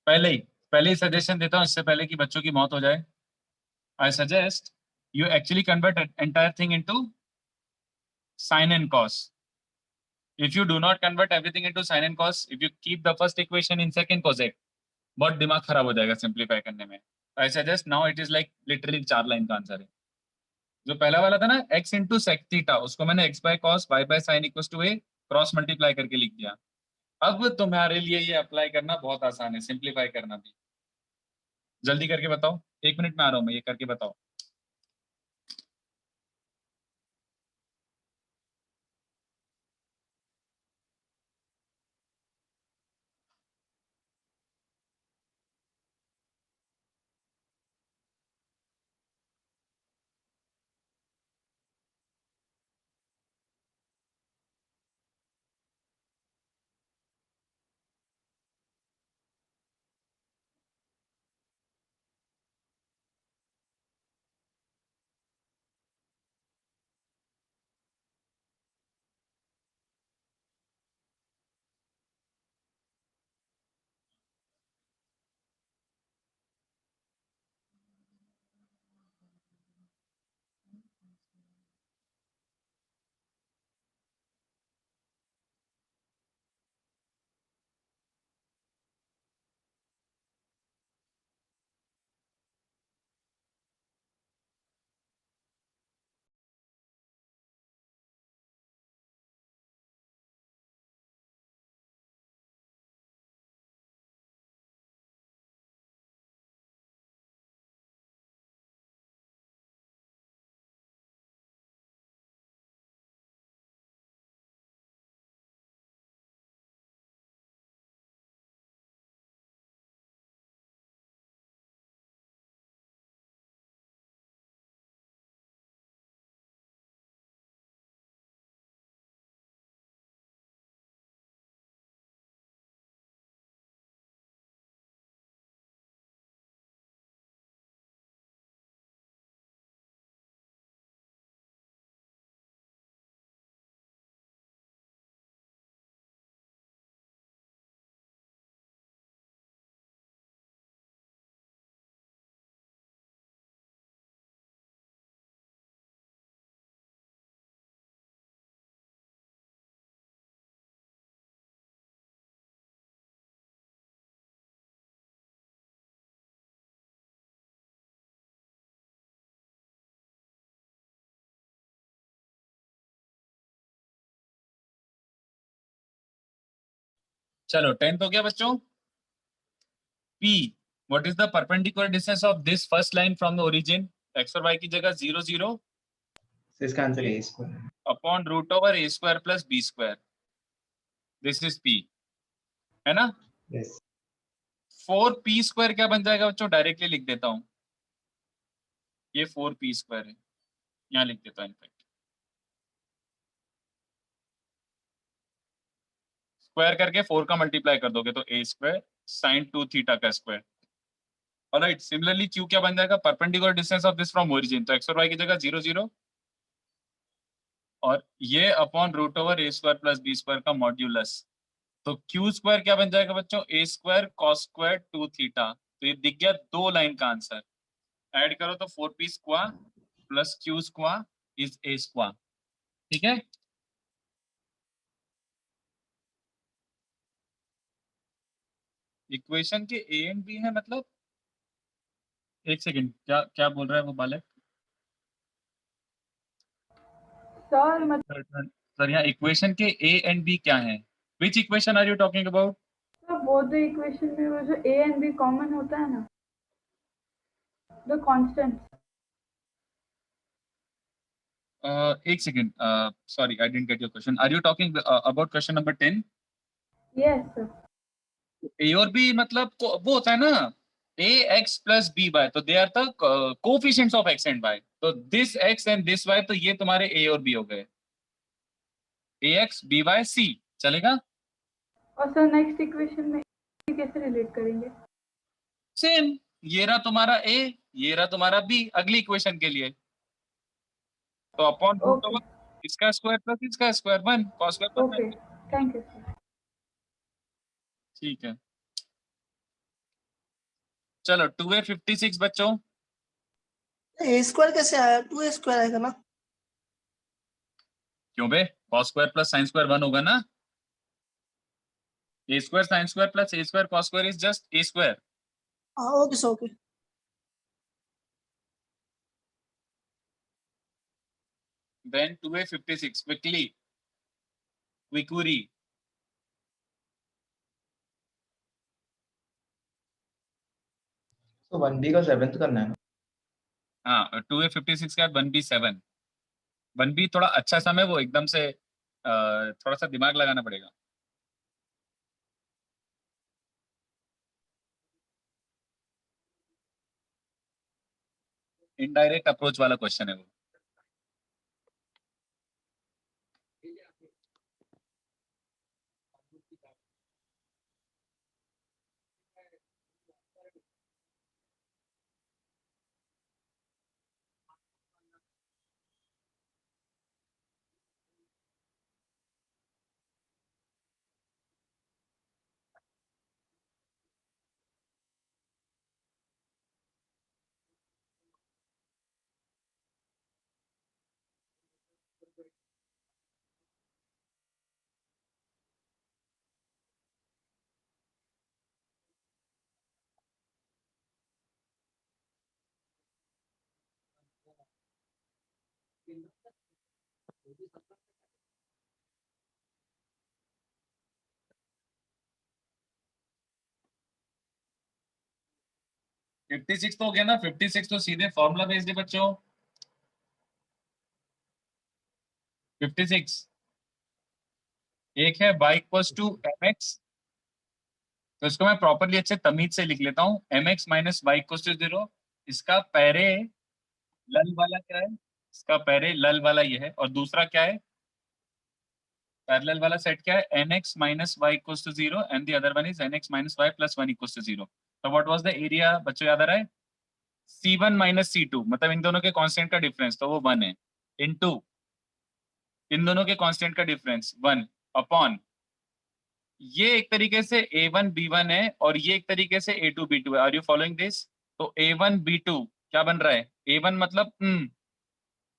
पहले ही सजेशन देता हूँ इससे पहले कि बच्चों की मौत हो जाए। I suggest you actually convert an entire thing into sine and cos. If you do not convert everything into sine and cos, if you keep the first equation in second cosec, बहुत दिमाग खराब हो जाएगा simplify करने में। I suggest now it is like literally 4 line का answer है। जो पहला वाला था ना x इंटू sec थीटा, उसको मैंने x by cos y by sin equal to a cross multiply करके लिख दिया। अब तुम्हारे लिए ये अप्लाई करना बहुत आसान है, सिंप्लीफाई करना भी। जल्दी करके बताओ, 1 मिनट में आ रहा हूँ मैं, ये करके बताओ। चलो 10th हो गया बच्चों। P, what is the perpendicular distance of this first line from the origin? X और Y की जगह 0 0 So इसका आंसर a square है। upon root over a square plus b square. This is P, है ना? Yes. 4p square क्या बन जाएगा बच्चों? डायरेक्टली लिख देता हूँ, ये 4p square है, यहाँ लिख देता हूँ इनफैक्ट। स्क्वायर करके 4 का मल्टीप्लाई कर दोगे तो a स्क्वायर sin 2 थीटा का स्क्वायर। ऑलराइट, सिमिलरली q क्या बन जाएगा? Perpendicular distance of this from origin, तो x और y की जगह 0 0 और ये upon root over a square plus b square का मॉड्यूलस। तो q स्क्वायर क्या बन जाएगा बच्चों? a square cos square 2 theta. तो ये दिख गया 2 लाइन का आंसर। ऐड करो तो 4p square plus q square is a square. ठीक है, इक्वेशन के a एंड b है मतलब। एक सेकंड, क्या क्या बोल रहा है वो बालक? सर यहाँ इक्वेशन के a एंड b क्या है? Which equation are you talking about? Both the equation में वो जो a एंड b कॉमन होता है ना, द कांस्टेंट। एक second, sorry I didn't get your question. Are you talking about question number 10? Yes, sir. A और B मतलब वो होता है ना, A x plus B y, तो they are the coefficients of x and y, तो this x and this y, तो ये तुम्हारे ए और बी हो गए, A x B y C, चलेगा? और सर नेक्स्ट इक्वेशन में कैसे रिलेट करेंगे? सेम, ये रहा तुम्हारा ए, ये रहा तुम्हारा बी अगली इक्वेशन के लिए, तो अपॉन रूट ओके ओवर इसका स्क्वायर प्लस इसका square, 1 cos square plus okay, thank you sir. ठीक है। चलो 2a56 बच्चों, ए स्क्वायर कैसे आया? 2 स्क्वायर आएगा ना? क्यों बे, cos square plus sin square 1 होगा ना, a square sin square plus a square cos square is just a square. हाँ okay sir okay. Then 2a56 quickly, quickery, तो 1b का 7th करना है ना? हाँ 2a56 का 1b7, 1b थोड़ा अच्छा समय, वो एकदम से थोड़ा सा दिमाग लगाना पड़ेगा। इनडायरेक्ट अप्रोच वाला क्वेश्चन है वो। फिफ्टी सिक्स तो हो गया ना, 56 तो सीधे फॉर्मूला बेस्ड है बच्चों। 56 एक है y इक्वल्स टू mx, तो इसको मैं प्रॉपरली अच्छे तमीज से लिख लेता हूँ, mx minus y equals to 0। इसका पहरे लल वाला क्या है, इसका पहरे लल वाला ये है, और दूसरा क्या है, पैरेलल वाला सेट क्या है, nx minus y equals to 0 and the other one is nx minus y plus 1 equals to 0। तो व्हाट वाज द एरिया बच्चों, याद आ रहा है? C1 माइनस C2, मतलब इन दोनों के कांस्टेंट का डिफरेंस, तो वो 1 है, इनटू इन दोनों के कांस्टेंट का डिफरेंस 1 अपॉन, ये एक तरीके से A1 B1 है और ये एक तरीके से A2 B2 है। Are you following this? तो A1 B2 क्या बन रहा है, A1 मतलब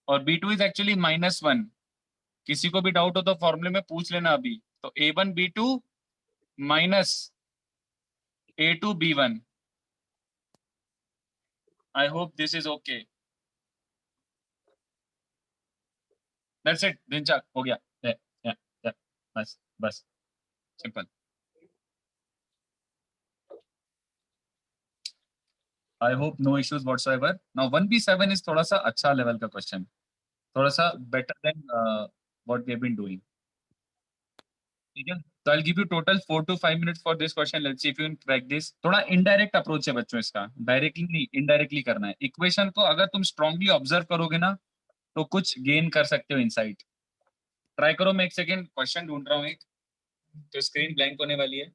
और B2 इज एक्चुअली -1। किसी को भी डाउट हो तो फॉर्मूले में पूछ लेना अभी। तो A1 B2 minus A2 B1। I hope this is okay. That's it, दिनचक हो गया। या, बस बस, simple. I hope no issues whatsoever. Now 1B7 इज थोड़ा सा अच्छा लेवल का क्वेश्चन, थोड़ा सा better than what we have been doing. ठीक है, तो I give you total 4 to 5 minutes for this question, let's see if you can crack this. थोड़ा इनडायरेक्ट अप्रोच है बच्चों इसका, डायरेक्टली नहीं इनडायरेक्टली करना है। इक्वेशन को अगर तुम स्ट्रांगली ऑब्जर्व करोगे ना तो कुछ गेन कर सकते हो इनसाइट। ट्राई करो, मैं एक सेकेंड क्वेश्चन ढूंढ रहा हूँ एक, तो स्क्रीन ब्लैंक होने वाली है।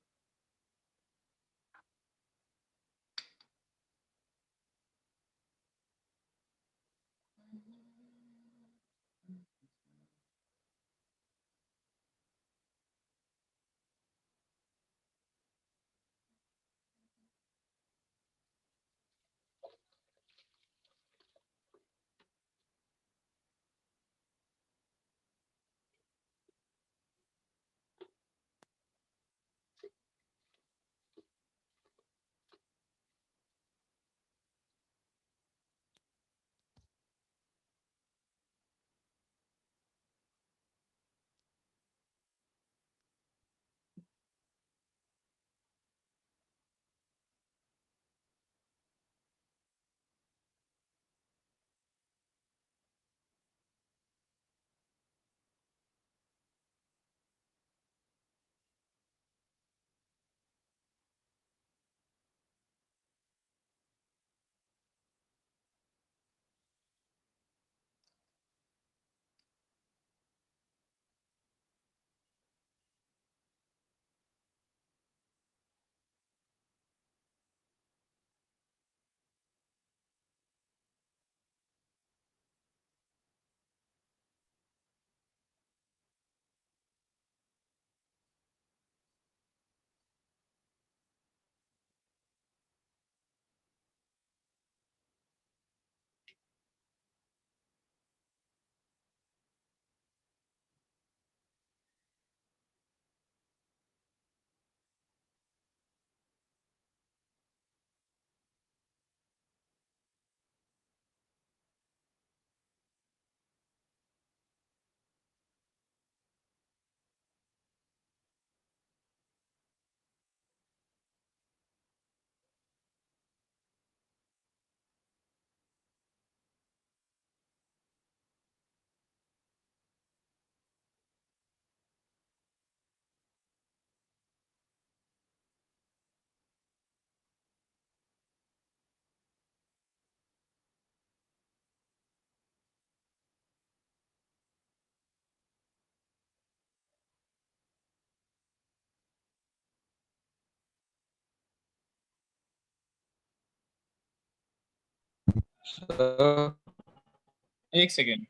सर एक सेकेंड,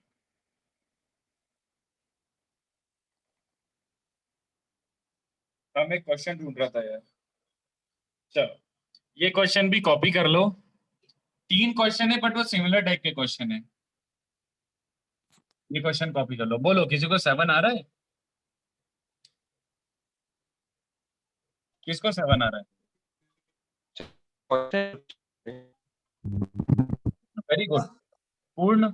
मैं क्वेश्चन ढूंढ रहा था यार। चलो ये क्वेश्चन भी कॉपी कर लो। 3 क्वेश्चन है बट वो सिमिलर टाइप के क्वेश्चन है। ये क्वेश्चन कॉपी कर लो। बोलो किसी को 7 आ रहा है? किसको 7 आ रहा है? वेरी गुड पूर्ण,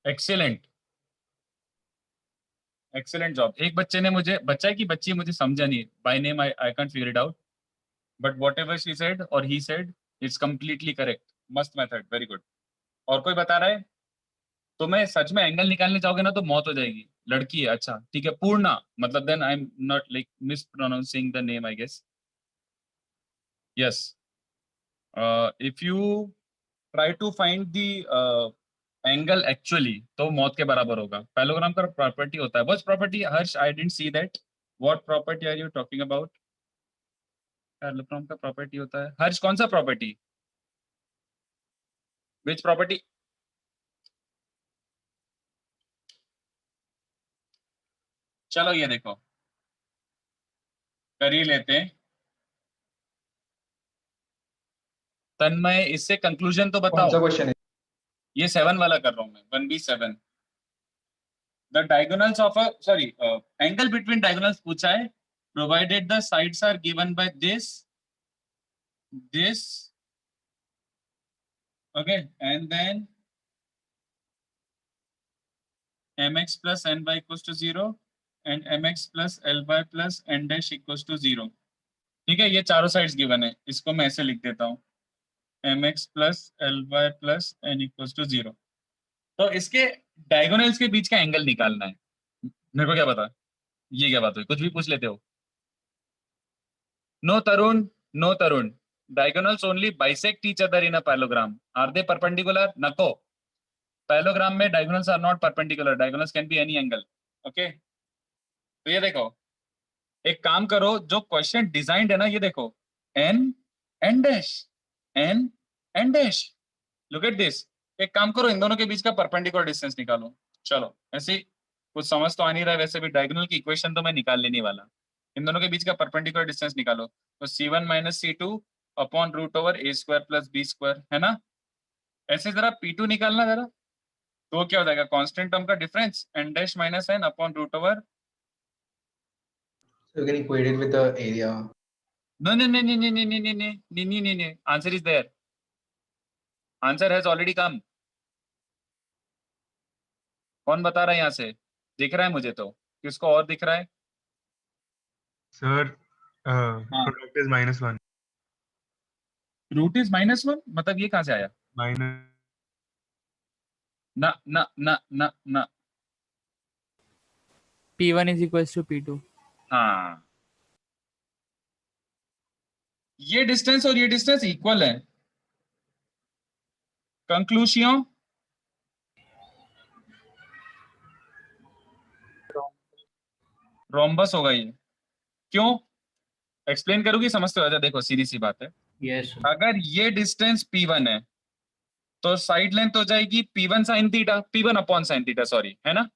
एक्सीलेंट एक्सीलेंट जॉब। एक बच्चे ने मुझे, बच्चा है कि बच्ची है मुझे समझा नहीं, by name I can't figure it out, but whatever she said और he said it's completely correct. मस्त मेथड, वेरी गुड। और कोई बता रहा है? तो मैं सच में एंगल निकालने जाओगे ना तो मौत हो जाएगी। लड़की है, अच्छा ठीक है। पूर्णा, मतलब then I am not like mispronouncing the name I guess. Yes, if you try to find the angle actually तो मौत के बराबर होगा। पैलोग्राम का प्रॉपर्टी होता है, बस property. Harsh I didn't see that, what property are you talking about? Parallelogram का प्रॉपर्टी होता है हर्ष, कौन सा प्रॉपर्टी? Which property? चलो ये देखो, कर ही लेते हैं। तन्मय, इससे कंक्लूजन तो कौन सा बताओ। क्वेश्चन है? ये 7 वाला कर रहा हूं मैं, 1B7। The diagonals of a sorry angle between diagonals पूछा है, provided the sides are given by this okay, and then mx plus ny equals to 0 and mx plus ly plus n dash equals to 0। ठीक है, ये चारों sides given है, इसको मैं ऐसे लिख देता हूँ, mx plus ly plus n equals to 0। तो इसके डायगोनल्स के बीच का एंगल निकालना है। मेरे को क्या पता ये क्या बात हुई, कुछ भी पूछ लेते हो। No Tarun, no Tarun, diagonals only bisect each other in a parallelogram, are they perpendicular? नको, पैलोग्राम में diagonals are not perpendicular, diagonals can be any angle. Okay, तो ये देखो, एक काम करो, जो क्वेश्चन डिजाइंड है ना, ये देखो, n n dash, n n dash, look at this. एक काम करो, इन दोनों के बीच का परपेंडिकुलर डिस्टेंस निकालो। चलो ऐसे कुछ समझ तो आ नहीं रहा है, वैसे भी डायगोनल की इक्वेशन तो मैं निकाल लेने वाला। इन दोनों के बीच का परपेंडिकुलर डिस्टेंस निकालो, तो C1 minus C2 upon root over a square plus b square, है ना? ऐसे जरा P2 निकालना जरा, तो क्या हो जाएगा? कांस्टेंट टर्म का difference n dash minus n upon root over. So you can equate it with the area. No, no, no, no, no, no, no, no, no, no, no, no, no. Answer is there. Answer has already come. कौन बता रहा है यहाँ से? दिख रहा है मुझे तो, किसको और दिख रहा है? Sir product is -1। Root is -1, मतलब ये कहाँ से आया? माइनस ना ना ना ना ना, P1 is equals to P2. हाँ, ये डिस्टेंस और ये डिस्टेंस इक्वल है। कंक्लूशियन, रोम्बस होगा ये। क्यों? एक्सप्लेन करोगी, समझते हो? देखो सीधी सी बात है, यस अगर ये डिस्टेंस P1 है तो साइड लेंथ हो जाएगी P1 sine theta, P1 upon sine theta, sorry, है ना?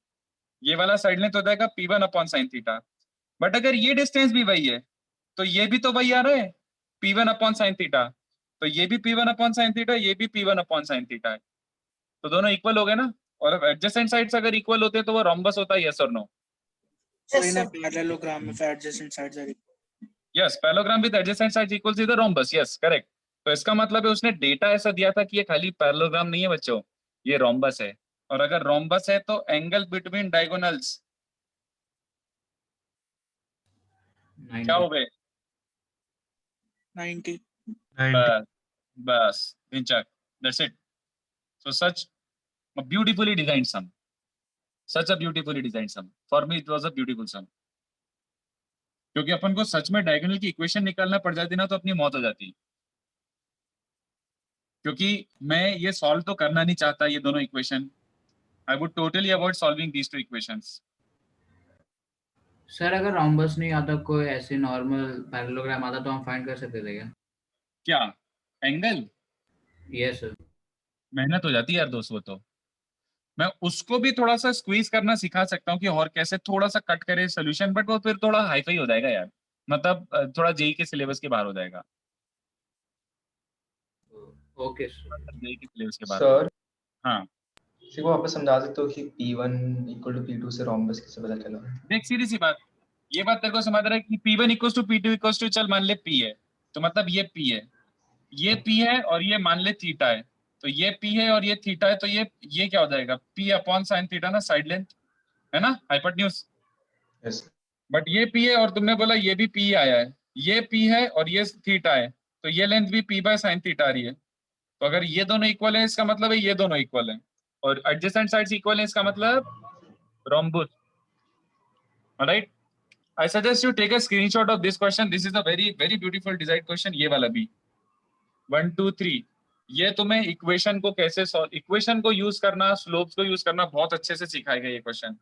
ये वाला साइड लेंथ हो जाएगा P1 upon sine theta. But अगर ये डिस्टेंस भी वही है तो ये भी तो वही आ रहा है, P1 अपॉन साइन थीटा। तो ये भी P1 अपॉन साइन थीटा, ये भी P1 अपॉन साइन थीटा है, तो दोनों इक्वल हो गए ना? और एडजेसेंट साइड्स अगर इक्वल होते हैं तो वो रोम्बस होता है, यस और no? So in a parallelogram, if adjacent sides are equal. Yes, parallelogram with adjacent sides equals to the rhombus, yes correct. तो इसका मतलब है उसने डेटा ऐसा दिया था कि ये खाली पैरेललोग्राम नहीं है बच्चों, ये रोम्बस है। और अगर रोम्बस है तो एंगल बिटवीन डायगोनल्स क्या हो गए? 90. 90। बस दिनचक, that's it. So such a beautifully designed sum, such a beautifully designed sum, for me it was a beautiful sum। क्योंकि अपन को सच में डायगोनल की इक्वेशन निकालना पड़ जाती ना तो अपनी मौत हो जाती, क्योंकि मैं ये सॉल्व तो करना नहीं चाहता ये दोनों equation. I would totally avoid solving these two equations. Sir, अगर रोम्बस नहीं आता, कोई ऐसे नॉर्मल पैरेललोग्राम आता तो हम फाइंड कर सकते थे क्या? क्या एंगल? Yes sir. मेहनत हो जाती है यार दोस्त वो तो। मैं उसको भी थोड़ा सा स्क्वीज करना सिखा सकता हूँ कि और कैसे थोड़ा सा कट करे सोल्यूशन, बट वो फिर थोड़ा हाईफाई हो जाएगा यार, मतलब थोड़ा जेई के सिलेबस के बाहर हो जाएगा। Okay sir. जेई के सिलेबस के बाहर हो सर जाएगा। हाँ इसी को वापस समझा सकते हो कि P1 इक्वल टू P2 से रोम्बस कैसे पता चला? देख सीधी सी बात, ये बात तेरे को समझ रहा है कि P1 equal to P2 equal to, चल मान ले P है, तो मतलब ये P है, ये P है और ये मान ले थीटा है, तो ये P है और ये थीटा है, तो ये क्या हो जाएगा, P अपॉन साइन थीटा ना, साइड लेंथ है ना, हाइपोटेन्यूज। यस। बट ये P है और तुमने बोला ये भी P आया है, ये P है और ये थीटा है, तो ये लेंथ भी P बाय साइन थीटा आ रही है। तो अगर ये दोनों इक्वल है इसका मतलब है ये दोनों इक्वल है, और एडजेसेंट साइड्स इक्वल है इसका मतलब rhombus. Right, I suggest you take a screenshot of this question. This is a very very beautiful design question. ये वाला भी 1 2 3, ये तुम्हें इक्वेशन को कैसे सॉल्व, इक्वेशन को यूज करना, स्लोप्स को यूज करना बहुत अच्छे से सिखाएगा ये क्वेश्चन।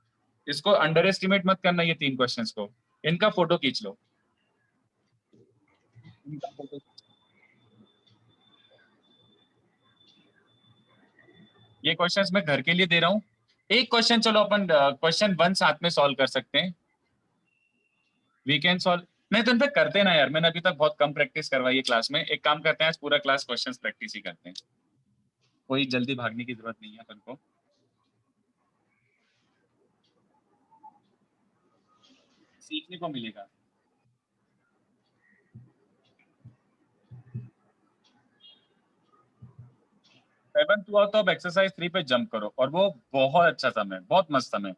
इसको अंडर एस्टिमेट मत करना, ये 3 क्वेश्चंस को। इनका फोटो खींच लो, इनका फोटो। ये क्वेश्चंस मैं घर के लिए दे रहा हूँ। एक क्वेश्चन चलो अपन क्वेश्चन 1 साथ में सॉल्व कर सकते हैं, वी कैन सॉल्व। नहीं तो इनफेक्ट करते ना यार, मैंने अभी तक बहुत कम प्रैक्टिस करवाई है क्लास में। एक काम करते हैं, आज पूरा क्लास क्वेश्चंस प्रैक्टिस ही करते हैं, कोई जल्दी भागने की जरूरत नहीं है अपन को, सीखने को मिलेगा। सेवन टू आओ तो अब एक्सरसाइज 3 पे जंप करो, और वो बहुत अच्छा समय, बहुत मस्त समय।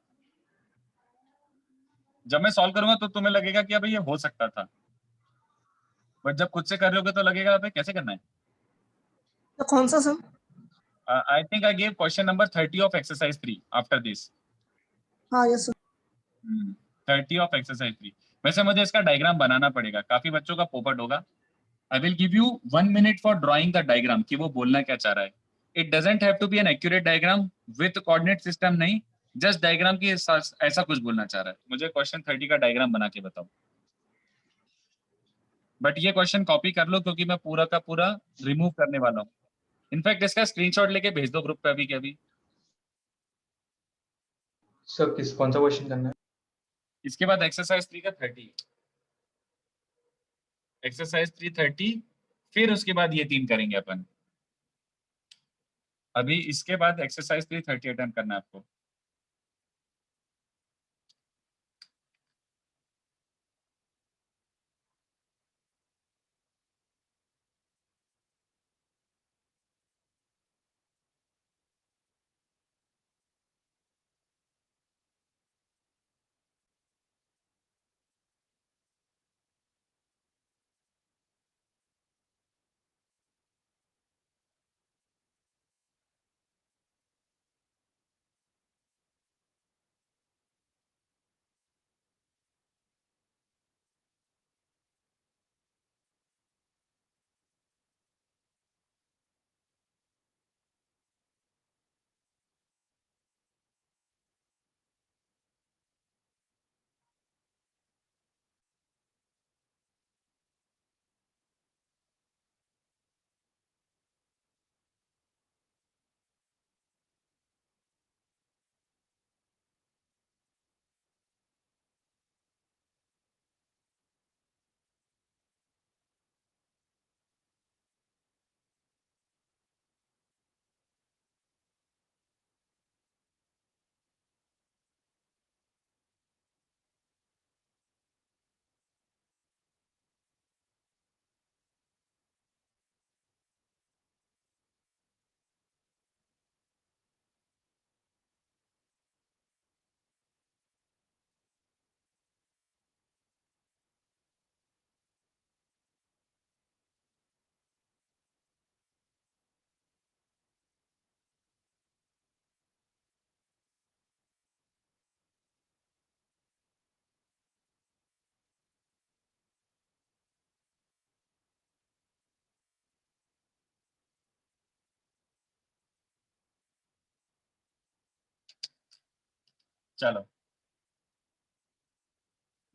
जब मैं सॉल्व करूंगा तो तुम्हें लगेगा कि अबे ये हो सकता था, बट जब खुद से कर रहे होगे तो लगेगा अबे कैसे करना है। तो कौन सा sum? I think I give question number 30 of exercise 3 after this. हाँ यस सर। 30 of exercise 3। वैसे मुझे इसका डायग्राम बनाना पड़ेगा, काफी बच्चों का पोपट होगा। I will give you 1 minute for drawing the diagram, कि वो बोलना क्या चाह रहा है। It doesn't have to be an accurate diagram with coordinate system, नहीं, जस्ट डायग्राम की ऐसा कुछ बोलना चाह रहा है। मुझे क्वेश्चन 30 का डायग्राम बना के बताओ। बट ये क्वेश्चन कॉपी कर लो, क्योंकि मैं पूरा का पूरा रिमूव करने वाला हूँ। इनफैक्ट इसका स्क्रीनशॉट लेके भेज दो ग्रुप पे अभी के अभी। सर कौन सा क्वेश्चन करना है? इसके बाद एक्सरसाइज 3 का 30, एक्सरसाइज 3 30, फिर उसके बाद ये 3 करेंगे अपन। अभी इसके बाद एक्सरसाइज 3 30 अटेम्प्ट करना है आपको। चलो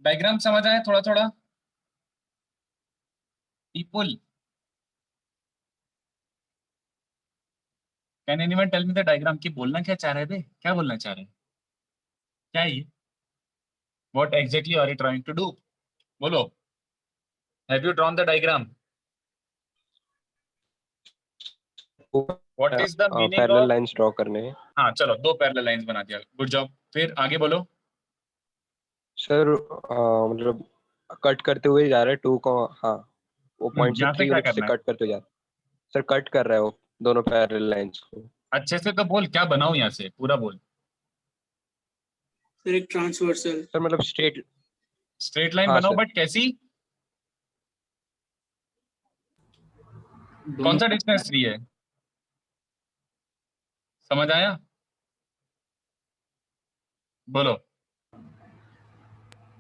डायग्राम समझ आए थोड़ा थोड़ा people? Can anyone tell me the diagram? की बोलना क्या चाह रहे थे, क्या बोलना चाह रहे हैं, क्या है ये? What exactly are you trying to do? बोलो, have you drawn the diagram? What is the meaning parallel of? Lines draw करने हैं। हाँ चलो, 2 पैरेलल लाइंस बना दिया, गुड जॉब। फिर आगे बोलो। सर मतलब कट करते हुए जा रहा है 2 को, हाँ वो पॉइंट से यहाँ से 3 क्या यूनिट से करना है? कट करते जा रहा है। सर कट कर रहा है वो दोनों पैरेलल लाइंस को। अच्छे से तो बोल, क्या बनाऊं यहाँ से, पूरा बोल। सर एक ट्रांसवर्सल। सर मतलब स्ट्रेट लाइन हाँ बनाओ, सर। बट कैसी? कौन दोनों सा डिस्टेंस 3 है, समझ आया? बोलो।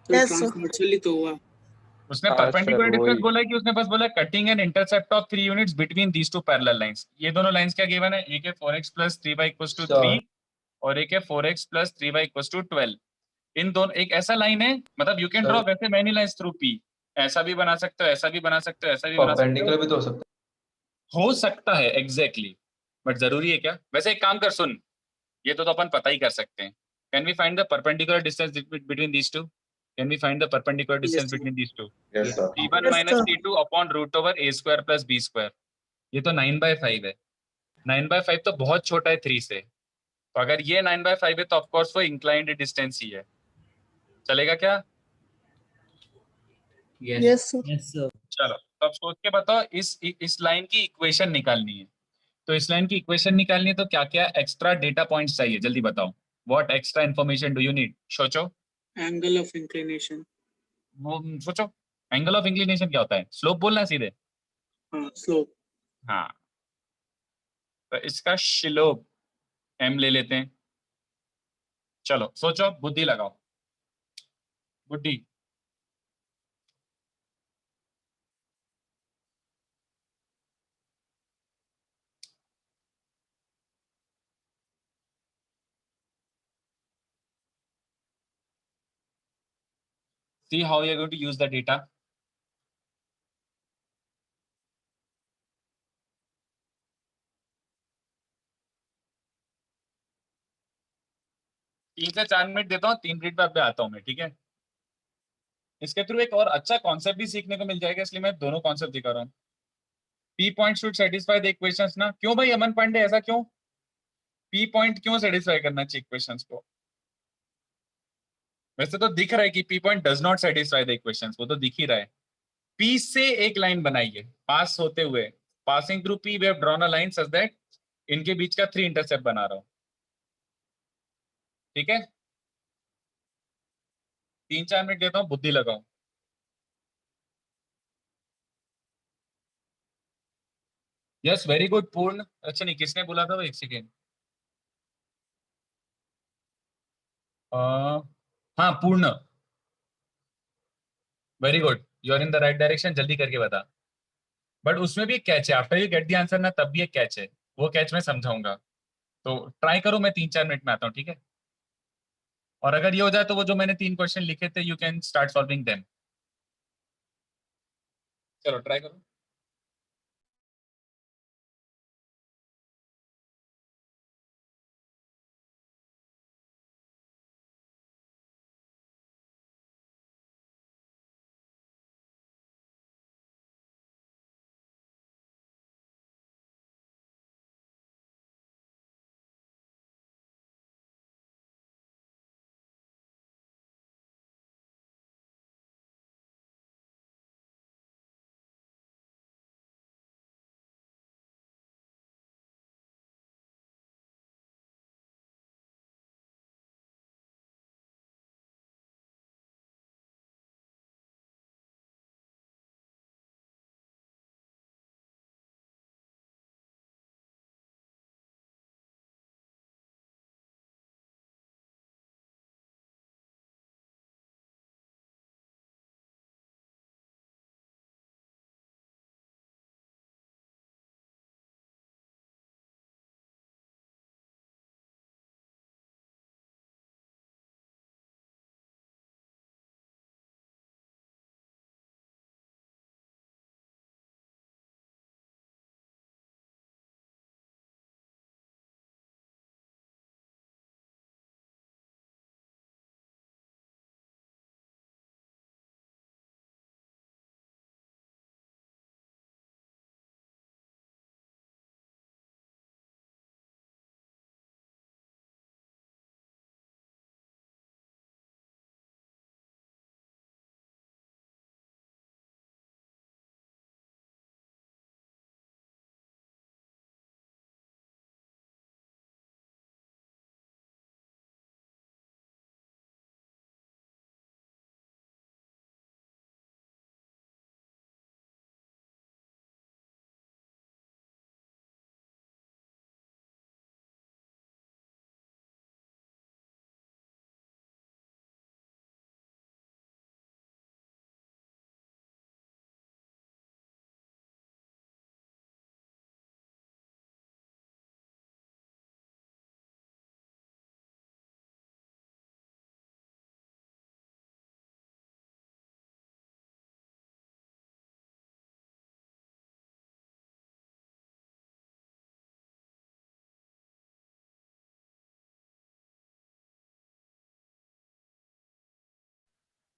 Sir Yes, sir. ट्रांसवर्सल ही तो हुआ। उसने हाँ सर परपेंडिकुलर डिस्टेंस वही। बोला है कि उसने बस बोला cutting an intercept of 3 units between these 2 parallel lines? ये दोनों लाइंस क्या गिवन है? एक है 4x plus 3y equals to 3 Sir, और एक है 4x plus 3y equals to 12। इन दोनों एक ऐसा लाइन है, मतलब यू कैन ड्रॉ sir, वैसे मैनी लाइंस थ्रू P। ऐसा भी बना सकते हो, ऐसा भी बना सकते हो, ऐसा भी बना सकते perpendicular भी तो हो सकता हो सकता है एग्जैक्टली, बट जरूरी है क्या? वैसे एक काम कर, सुन, ये तो अपन पता ही कर सकते हैं। Can we find the perpendicular distance between these two? Can we find the perpendicular Yes, distance sir. Between these two? Yes, sir. T1 Yes, minus sir. T2 upon root over a square plus b square. ये तो 9/5 है। 9/5 तो बहुत छोटा है 3 से, तो अगर ये 9/5 है तो ऑफकोर्स वो इंक्लाइंड डिस्टेंस ही है। चलेगा क्या? Yes Yes, sir. Yes, sir. चलो, तो अब सोच के बताओ, इस लाइन की इक्वेशन निकालनी है। तो इस लाइन की इक्वेशन निकालनी है तो क्या क्या एक्स्ट्रा डेटा पॉइंट्स चाहिए, जल्दी बताओ। What extra information do you need? सोचो, एंगल ऑफ इंक्लिनेशन। वो सोचो। एंगल ऑफ इंक्लिनेशन क्या होता है? स्लोप बोलना है सीधे। हाँ स्लोप। हाँ, तो इसका स्लोप m ले लेते हैं। चलो सोचो, बुद्धि लगाओ, बुद्धि। See how you are going to use the data. तीन से 4 मिनट देता हूँ, 3 मिनट बाद में आता हूँ मैं, ठीक है? इसके थ्रू एक और अच्छा कॉन्सेप्ट भी सीखने को मिल जाएगा, इसलिए मैं दोनों कॉन्सेप्ट दिखा रहा हूँ। P point should satisfy the equations ना। क्यों भाई अमन पांडे, ऐसा क्यों? पी पॉइंट क्यों सेटिस्फाई करना चाहिए इक्वेशंस को? वैसे तो दिख रहा है कि P point does not satisfy the equations, वो तो दिख ही रहा है। पी से एक लाइन बनाइए पास होते हुए, passing through P V have drawn a line such that इनके बीच का 3 इंटरसेप्ट बना रहा हूं, ठीक है? 3-4 मिनट देता हूँ, बुद्धि लगाओ। यस वेरी गुड पूर्ण। अच्छा नहीं, किसने बोला था वो, एक सेकेंड। हाँ Purna, very good, you are in the right direction, जल्दी करके बता। बट उसमें भी एक कैच है, after you get the answer ना, तब भी एक कैच है, वो कैच मैं समझाऊंगा। तो ट्राई करो, मैं 3-4 मिनट में आता हूँ, ठीक है? और अगर ये हो जाए तो वो जो मैंने 3 क्वेश्चन लिखे थे, you can start solving them. चलो ट्राई करो।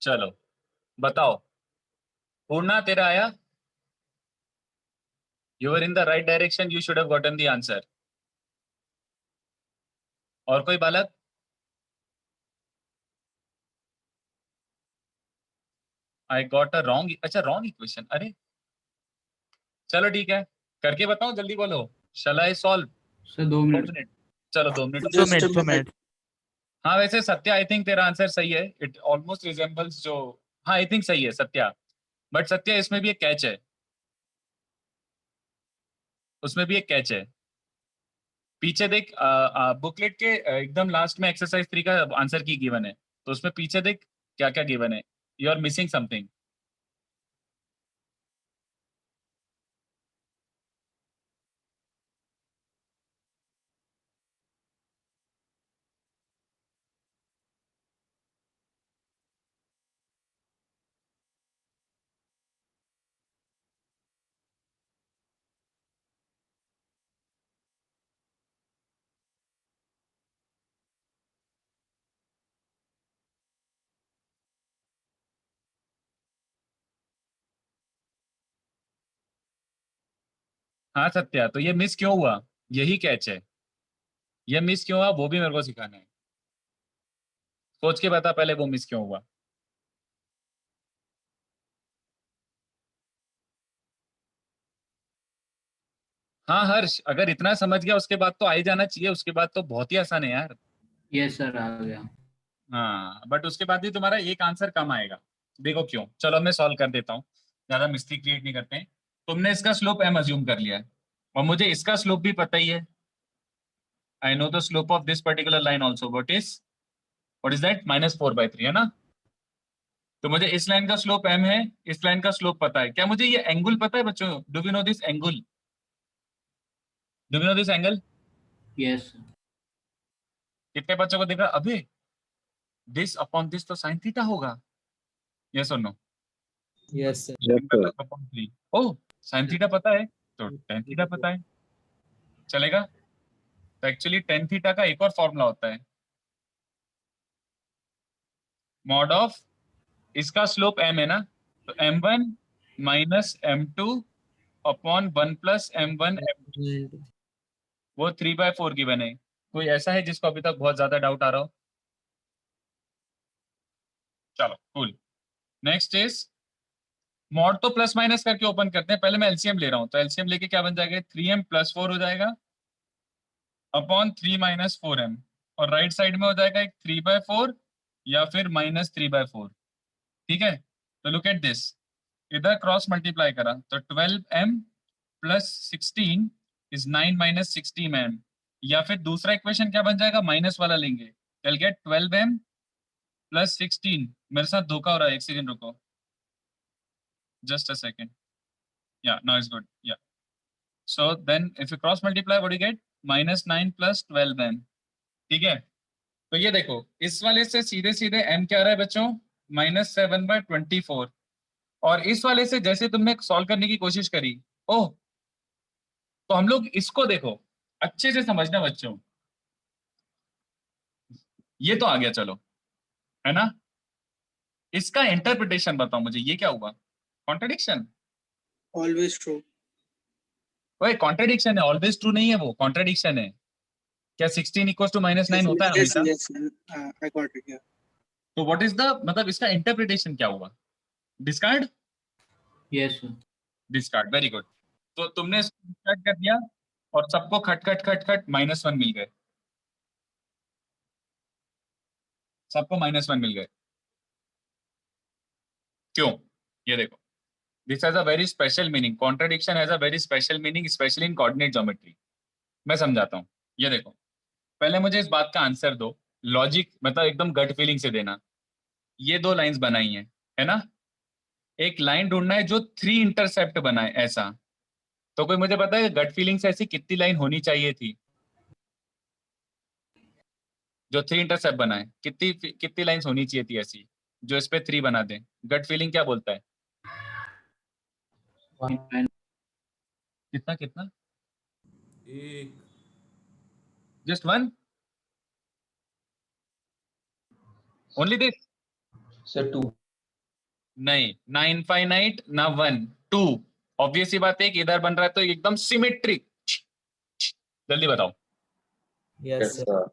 चलो बताओ, पूर्णा तेरा आया? You were in the right direction, you should have gotten the answer. और कोई बालक? I got a wrong, अच्छा wrong equation, अरे चलो ठीक है, करके बताओ, जल्दी बोलो. Shall I solve? Sir 2 minute. चलो 2 मिनट. 2 मिनट. हाँ वैसे सत्या, आई थिंक तेरा आंसर सही है. इट ऑलमोस्ट रिजेंबल्स जो, हाँ आई थिंक सही है सत्या. बट सत्या इसमें भी एक कैच है, उसमें भी एक कैच है. पीछे देख, बुकलेट के एकदम लास्ट में एक्सरसाइज 3 का आंसर की गिवन है, तो उसमें पीछे देख क्या क्या गिवन है. You are missing something. हाँ सत्या, तो ये मिस क्यों हुआ, यही कैच है. ये मिस क्यों हुआ वो भी मेरे को सिखाना है. सोच के बता पहले वो मिस क्यों हुआ. हाँ हर्ष, अगर इतना समझ गया उसके बाद तो आ ही जाना चाहिए, उसके बाद तो बहुत ही आसान है यार. यस सर, आ गया. हाँ बट उसके बाद भी तुम्हारा एक आंसर कम आएगा. देखो क्यों, चलो मैं सॉल्व कर देता हूँ, ज्यादा मिस्टेक क्रिएट नहीं करते हैं. तुमने इसका स्लोप m अज्यूम कर लिया है, और मुझे इसका स्लोप भी पता ही है. I know the slope of this particular line also. What is that, -4/3 है ना. तो मुझे इस लाइन का स्लोप m है, इस लाइन का स्लोप पता है. क्या मुझे ये एंगल पता है बच्चों? Do we know this angle? Do we know this angle? Yes. कितने बच्चों को दिख रहा अभी? दिस अपॉन दिस तो sin थीटा होगा. यस और no? Yes sir. Upon 3. Oh sin theta पता है, तो tan थीटा पता है, चलेगा. तो एक्चुअली tan थीटा का एक और फॉर्मूला होता है, मॉड ऑफ, इसका स्लोप m है ना, तो m1 minus m2 upon 1 plus m1 m2. वो 3/4 की बने. कोई ऐसा है जिसको अभी तक बहुत ज्यादा डाउट आ रहा हो? चलो कूल. नेक्स्ट इज मॉड, तो प्लस माइनस करके ओपन करते हैं. पहले मैं एलसीएम ले रहा हूं, तो एलसीएम लेके क्या बन जाएगा, 3m + 4 हो जाएगा अपॉन 3 - 4m, और राइट साइड में हो जाएगा एक 3/4 या फिर -3/4. ठीक है, तो लुक एट दिस, इधर क्रॉस मल्टीप्लाई करा तो 12m + 16 इज 9 - 16m, या फिर दूसरा इक्वेशन क्या बन जाएगा, माइनस वाला लेंगे, विल गेट 12m + 16. मेरे साथ धोखा हो रहा है, एक सेकंड रुको, just a second. Yeah, now it's good. Yeah. So then if you cross multiply, what do you get? -9 + 12m. ठीक है, तो ये देखो इस वाले से सीधे सीधे m क्या आ रहा है बच्चों, -7/24. और इस वाले से जैसे तुमने सॉल्व करने की कोशिश करी, ओह, तो हम लोग इसको देखो, अच्छे से समझना बच्चों, ये तो आ गया, चलो है ना. इसका इंटरप्रिटेशन बताओ मुझे, ये क्या हुआ, कॉन्ट्रडिक्शन? Always true. ओए कॉन्ट्रडिक्शन है, ऑलवेज ट्रू नहीं है, वो कॉन्ट्रडिक्शन है. क्या 16 = -9 होता है Yes, हमेशा? yes, I got it. Yeah. तो व्हाट इज द, मतलब इसका इंटरप्रिटेशन क्या हुआ, discard? Yes sir. Discard, very good. तो तुमने इसको डिस्कार्ड कर दिया, और सबको खट खट खट खट -1 मिल गए, सबको -1 मिल गए. क्यों, ये देखो, this has a very special meaning. Contradiction has a very special meaning, specially in coordinate geometry. मैं समझाता हूँ, ये देखो, पहले मुझे इस बात का आंसर दो, लॉजिक मतलब एकदम गट फीलिंग से देना. ये 2 लाइंस बनाई हैं, है ना. एक लाइन ढूंढना है जो 3 इंटरसेप्ट बनाए, ऐसा. तो कोई मुझे पता है गट फीलिंग से ऐसी कितनी लाइन होनी चाहिए थी जो 3 इंटरसेप्ट बनाए, कितनी कितनी लाइंस होनी चाहिए थी ऐसी जो इस पे 3 बना दे? गट फीलिंग क्या बोलता है, 1. कितना कितना, एक. Just 1, only this? Sir, 2. नहीं, ना इनफाइनाइट ना 1 2। ऑब्वियस सी बात है कि इधर बन रहा है तो एकदम सिमेट्रिक। जल्दी बताओ। Yes, sir.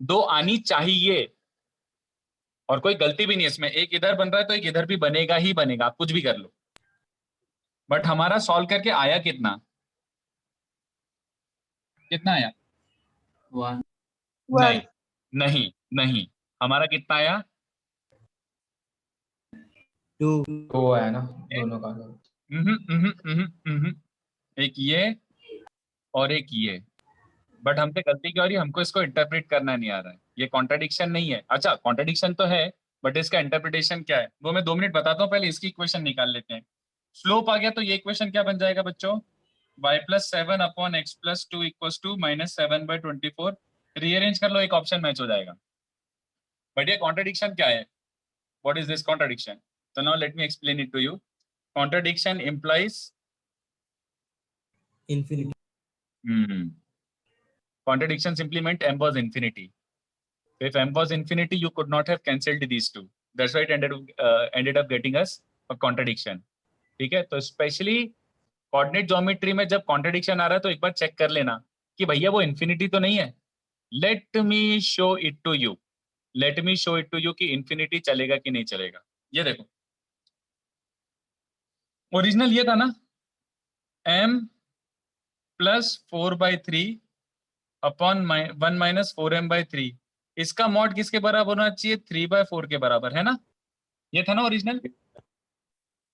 दो आनी चाहिए और कोई गलती भी नहीं है इसमें। एक इधर बन रहा है तो एक इधर भी बनेगा ही बनेगा, आप कुछ भी कर लो। बट हमारा सॉल्व करके आया कितना? कितना आया? 1 नहीं नहीं नहीं, हमारा कितना आया? 2 2 है ना दोनों का। एक ये और एक ये। बट हमसे गलती क्या हो रही है? हमको इसको इंटरप्रेट करना नहीं आ रहा है। ये कॉन्ट्राडिक्शन नहीं है। अच्छा, कॉन्ट्राडिक्शन तो है बट इसका इंटरप्रिटेशन क्या है वो मैं 2 मिनट बताता हूँ। पहले इसकी इक्वेशन निकाल लेते हैं। स्लोप आ गया तो ये इक्वेशन क्या बन जाएगा बच्चों? y+7 upon x+2 equals to -7/24। Rearrange कर लो, एक ऑप्शन मैच हो जाएगा। बट ये कॉन्ट्राडिक्शन क्या है? What is this contradiction? So now let me explain it to you. Contradiction implies infinity. Contradiction simply meant m was infinity. So if m was infinity, you could not have cancelled these two. That's why it ended up getting us a contradiction. ठीक है, तो specially coordinate geometry में जब contradiction आ रहा है तो एक बार check कर लेना कि भैया वो इन्फिनिटी तो नहीं है। Let me show it to you. Let me show it to you कि इन्फिनिटी चलेगा कि नहीं चलेगा। ये देखो, ओरिजिनल ये था ना, m+4/3 अपॉन 1 - 4m/3। इसका मॉड किसके बराबर होना चाहिए? 3/4 के बराबर, है ना? ये था ना ओरिजिनल।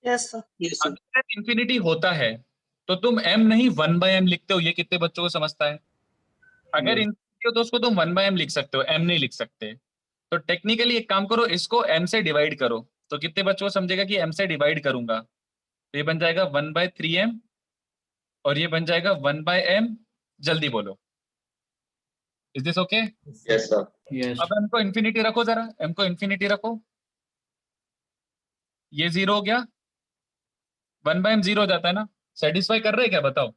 Yes sir. अगर इन्फिनिटी होता है तो तुम m नहीं 1/m लिखते हो। ये कितने बच्चों को समझता है? अगर इन्फिनिटी हो तो उसको तुम 1/m लिख सकते हो, m नहीं लिख सकते। तो टेक्निकली एक काम करो, इसको m से डिवाइड करो। तो कितने बच्चों को समझेगा कि m से डिवाइड करूंगा? तो ये बन जाएगा 1/3m और ये बन जाएगा 1/m। जल्दी बोलो, is this okay? Yes, sir. Yes अब m को इन्फिनिटी रखो, जरा m को इन्फिनिटी रखो। ये 0 हो गया, 1/m 0 हो जाता है ना। सेटिस्फाई कर रहे हैं क्या? बताओ,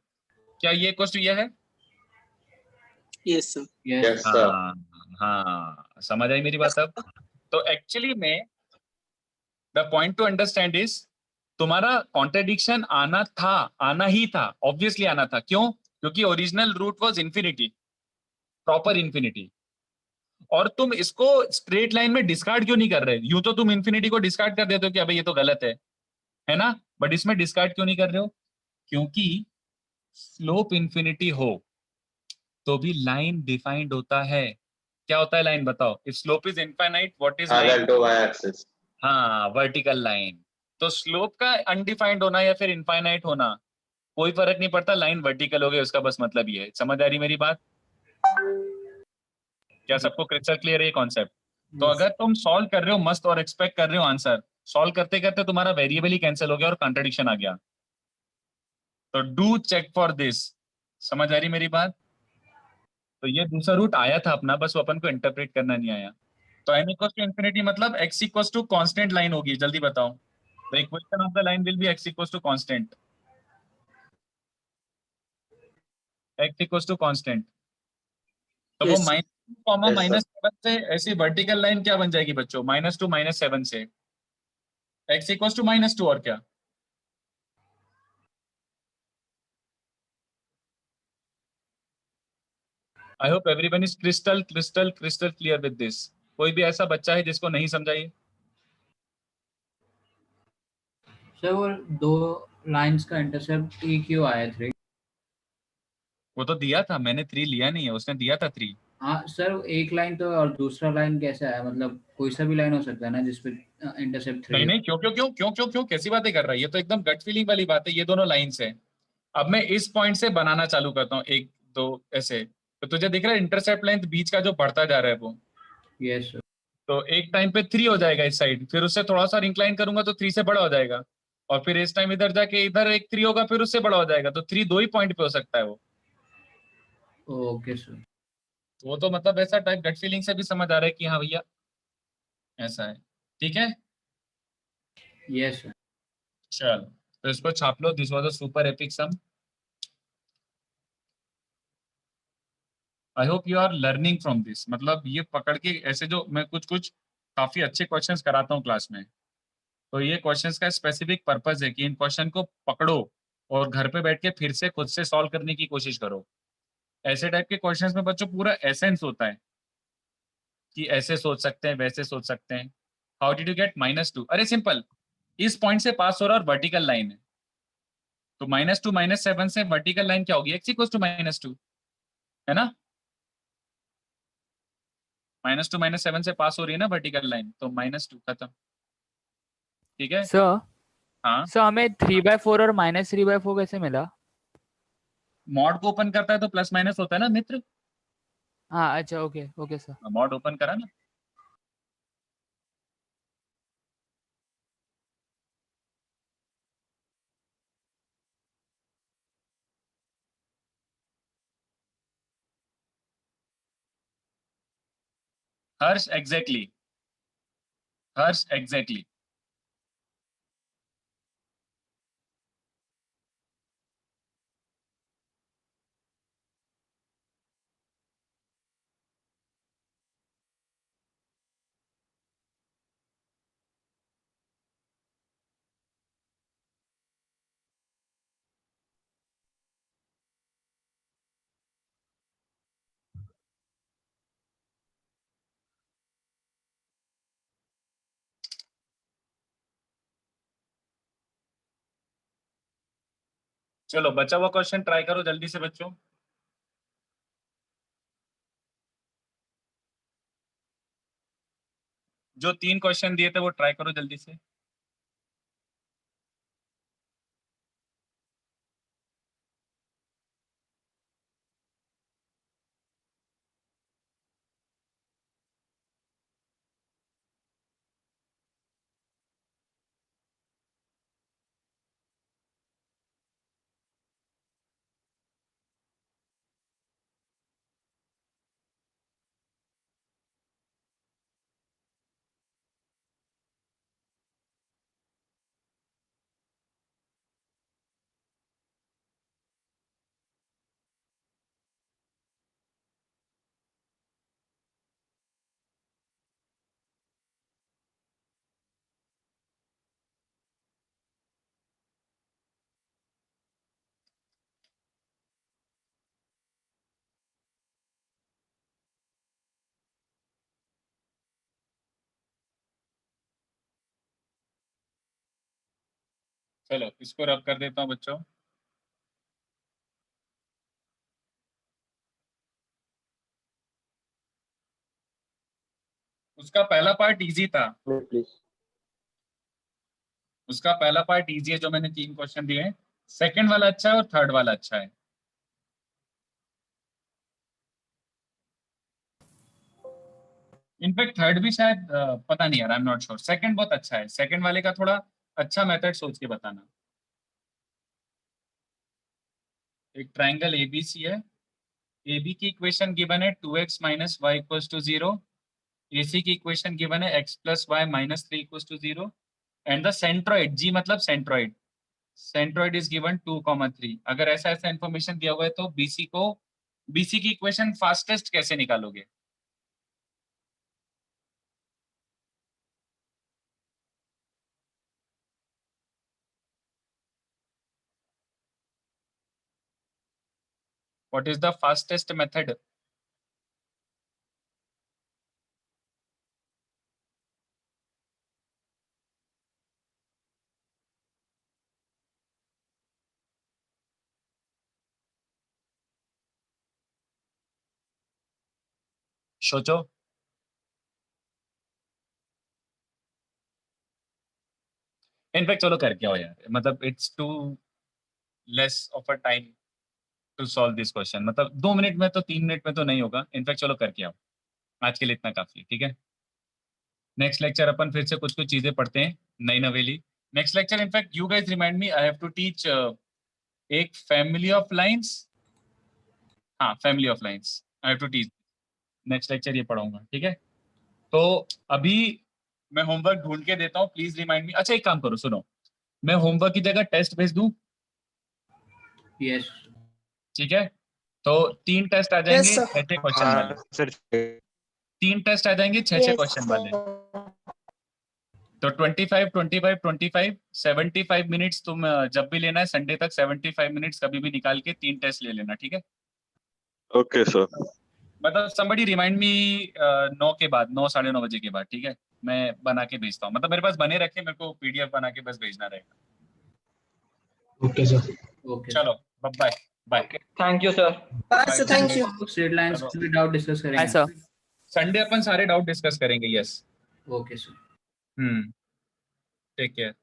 क्या ये क्वेश्चन ये है? Yes sir. Yes Yes, sir. हाँ, समझ आई मेरी बात अब? तो एक्चुअली में the point to understand is, तुम्हारा कॉन्ट्रडिक्शन आना ही था, ऑब्वियसली आना था। क्यों? क्योंकि original root was infinity, proper infinity. और तुम इसको स्ट्रेट लाइन में डिस्कार्ड क्यों नहीं कर रहे? यूं तो तुम इंफिनिटी को डिस्कार्ड कर देते हो कि अबे ये तो गलत है ना? बट इसमें डिस्कार्ड क्यों नहीं कर रहे हो? क्योंकि स्लोप इंफिनिटी हो तो भी लाइन डिफाइंड होता है। क्या होता है लाइन? बताओ। If slope is infinite, what is line? Parallel to y-axis. हाँ, वर्टिकल लाइन। तो स्लोप का अनडिफाइंड होना या फिर इनफाइनाइट होना कोई फर्क नहीं पड़ता, लाइन वर्टिकल हो गई उसका बस मतलब ये है। समझ आ रही मेरी बात? क्या सबको क्रिस्टल क्लियर है ये कॉन्सेप्ट? तो अगर तुम सॉल्व कर रहे हो मस्त और एक्सपेक्ट कर रहे हो आंसर, सॉल्व करते करते तुम्हारा वेरिएबल ही कैंसिल हो गया और कॉन्ट्रडिक्शन आ गया, तो डू चेक फॉर दिस। समझ आ रही मेरी बात? तो ये दूसरा रूट आया था अपना, बस वो अपन को इंटरप्रेट करना नहीं आया। तो n इक्वल्स टू इंफिनिटी मतलब x equals to constant line होगी। जल्दी बताओ, the equation of the line will be x equals to constant. x equals to constant, तो वो Yes, sir. Yes, sir. -7 से ऐसी वर्टिकल लाइन क्या बन जाएगी बच्चों? -2 -7 से x इक्वल्स टू -2 और क्या? I hope everyone is crystal crystal crystal clear with this. कोई भी ऐसा बच्चा है जिसको नहीं समझाइए? सर वो दो लाइंस का इंटरसेप्ट e क्यों आया 3? वो तो दिया था मैंने, 3 लिया नहीं है उसने, दिया था 3। हाँ सर, एक लाइन तो और दूसरा लाइन कैसे आया? मतलब कोई सा भी लाइन हो सकता है ना जिसपे इंटरसेप्ट 3 नहीं हो? नहीं, क्यों क्यों क्यों क्यों क्यों क्यों कैसी बातें कर रहा है? ये तो एकदम गट फीलिंग वाली बात है। ये दोनों लाइंस है। अब मैं इस पॉइंट से बनाना चालू करता हूँ, 1 2 ऐसे। तो तुझे दिख रहा है इंटरसेप्ट लेंथ बीच का जो बढ़ता जा रहा है वो? Yes sir. तो एक टाइम पे 3 हो जाएगा इस साइड, फिर उससे थोड़ा सा इंक्लाइन करूंगा तो 3 से बड़ा हो जाएगा, और फिर इस टाइम इधर जाके इधर एक 3 होगा, फिर उससे बड़ा हो जाएगा। तो 3 दो ही पॉइंट पे हो सकता है वो। Okay sir. वो तो मतलब ऐसा टाइप गट फीलिंग से भी समझ आ रहा है कि हाँ भैया ऐसा है। ठीक है, यस सर। चल तो इसको छाप लो। This was a super epic sum. I hope you are learning from this. मतलब ये पकड़ के ऐसे जो मैं कुछ कुछ काफी अच्छे क्वेश्चंस कराता हूँ क्लास में, तो ये क्वेश्चंस का स्पेसिफिक पर्पस है कि इन क्वेश्चन को पकड़ो और घर पे बैठ के फिर से खुद से सॉल्व करने की कोशिश करो। ऐसे टाइप के क्वेश्चंस में बच्चों पूरा एसेंस होता है कि ऐसे सोच सकते हैं, वैसे सोच सकते हैं। How did you get -2? अरे सिंपल, इस पॉइंट से पास हो रहा और वर्टिकल लाइन है, तो -2 -7 से वर्टिकल लाइन क्या होगी? x इक्वल टू -2, है ना? -2 -7 से पास हो रही है ना वर्टिकल लाइन, तो -2 खत्म। ठीक है। सर हाँ, सर हमें 3/4 और -3/4 कैसे मिला? मॉड को ओपन करता है तो प्लस माइनस होता है ना मित्र। हाँ अच्छा, okay okay sir. Mod open करा ना। हर्ष एग्जैक्टली, हर्ष एग्जैक्टली। चलो बचा हुआ क्वेश्चन ट्राई करो जल्दी से बच्चों। जो 3 क्वेश्चन दिए थे वो ट्राई करो जल्दी से। चलो इसको रब कर देता हूँ बच्चों। उसका पहला पार्ट इजी था, प्लीज। उसका पहला पार्ट इजी है जो मैंने 3 क्वेश्चन दिए हैं। सेकंड वाला अच्छा है और थर्ड वाला अच्छा है। इनफैक्ट थर्ड भी शायद पता नहीं यार, आई एम नॉट श्योर। सेकंड बहुत अच्छा है, सेकंड वाले का थोड़ा अच्छा मेथड सोच के बताना। एक ट्राइंगल एबीसी है, AB की इक्वेशन गिवन है 2x - y = 0, AC की इक्वेशन गिवन है x + y - 3 = 0, and the centroid, G मतलब सेंट्रोइड, सेंट्रोइड इज गिवन 2,3। अगर ऐसा ऐसा इन्फॉर्मेशन दिया हुआ है तो BC की इक्वेशन फास्टेस्ट कैसे निकालोगे? What is the fastest method? सोचो। इनफैक्ट चलो करके आओ यार, मतलब it's too less of a time to solve this question. मतलब 2 मिनट में तो 3 मिनट में तो नहीं होगा। इनफैक्ट चलो करके आओ, आज के लिए इतना काफी है। ठीक है, नेक्स्ट लेक्चर अपन फिर से कुछ कुछ चीजें पढ़ते हैं नई नवेली। Next lecture in fact you guys remind me, I have to teach एक फैमिली ऑफ लाइंस। हाँ, family of lines I have to teach. Next lecture ये पढ़ाऊंगा। ठीक है, तो अभी मैं होमवर्क ढूंढ के देता हूँ, प्लीज रिमाइंड मी। अच्छा एक काम करो, सुनो, मैं होमवर्क की जगह टेस्ट भेज दूं? यस ठीक है, तो 3 टेस्ट आ जाएंगे sir. 6 क्वेश्चन वाले। सर 3 टेस्ट आ जाएंगे 6 Yes, क्वेश्चन वाले। sir. तो 25 25 25 75 मिनट्स तुम जब भी लेना है संडे तक 75 मिनट्स कभी भी निकाल के 3 टेस्ट ले लेना, ठीक है? Okay, sir. मतलब somebody remind me 9 के बाद, 9 साढ़े 9 बजे के बाद, ठीक है? मैं बना के भेजता हूँ, मतलब मेरे पास बने रखे, मेरे को PDF बना के बस भेजना रहेगा। Okay, sir. ओके चलो bye bye. Thank you sir. Sir thank you. Straight lines चलो। भी डाउट डिस्कस हाय करेंगे। सर। संडे अपन सारे डाउट डिस्कस करेंगे। Yes. Okay sir. Take care.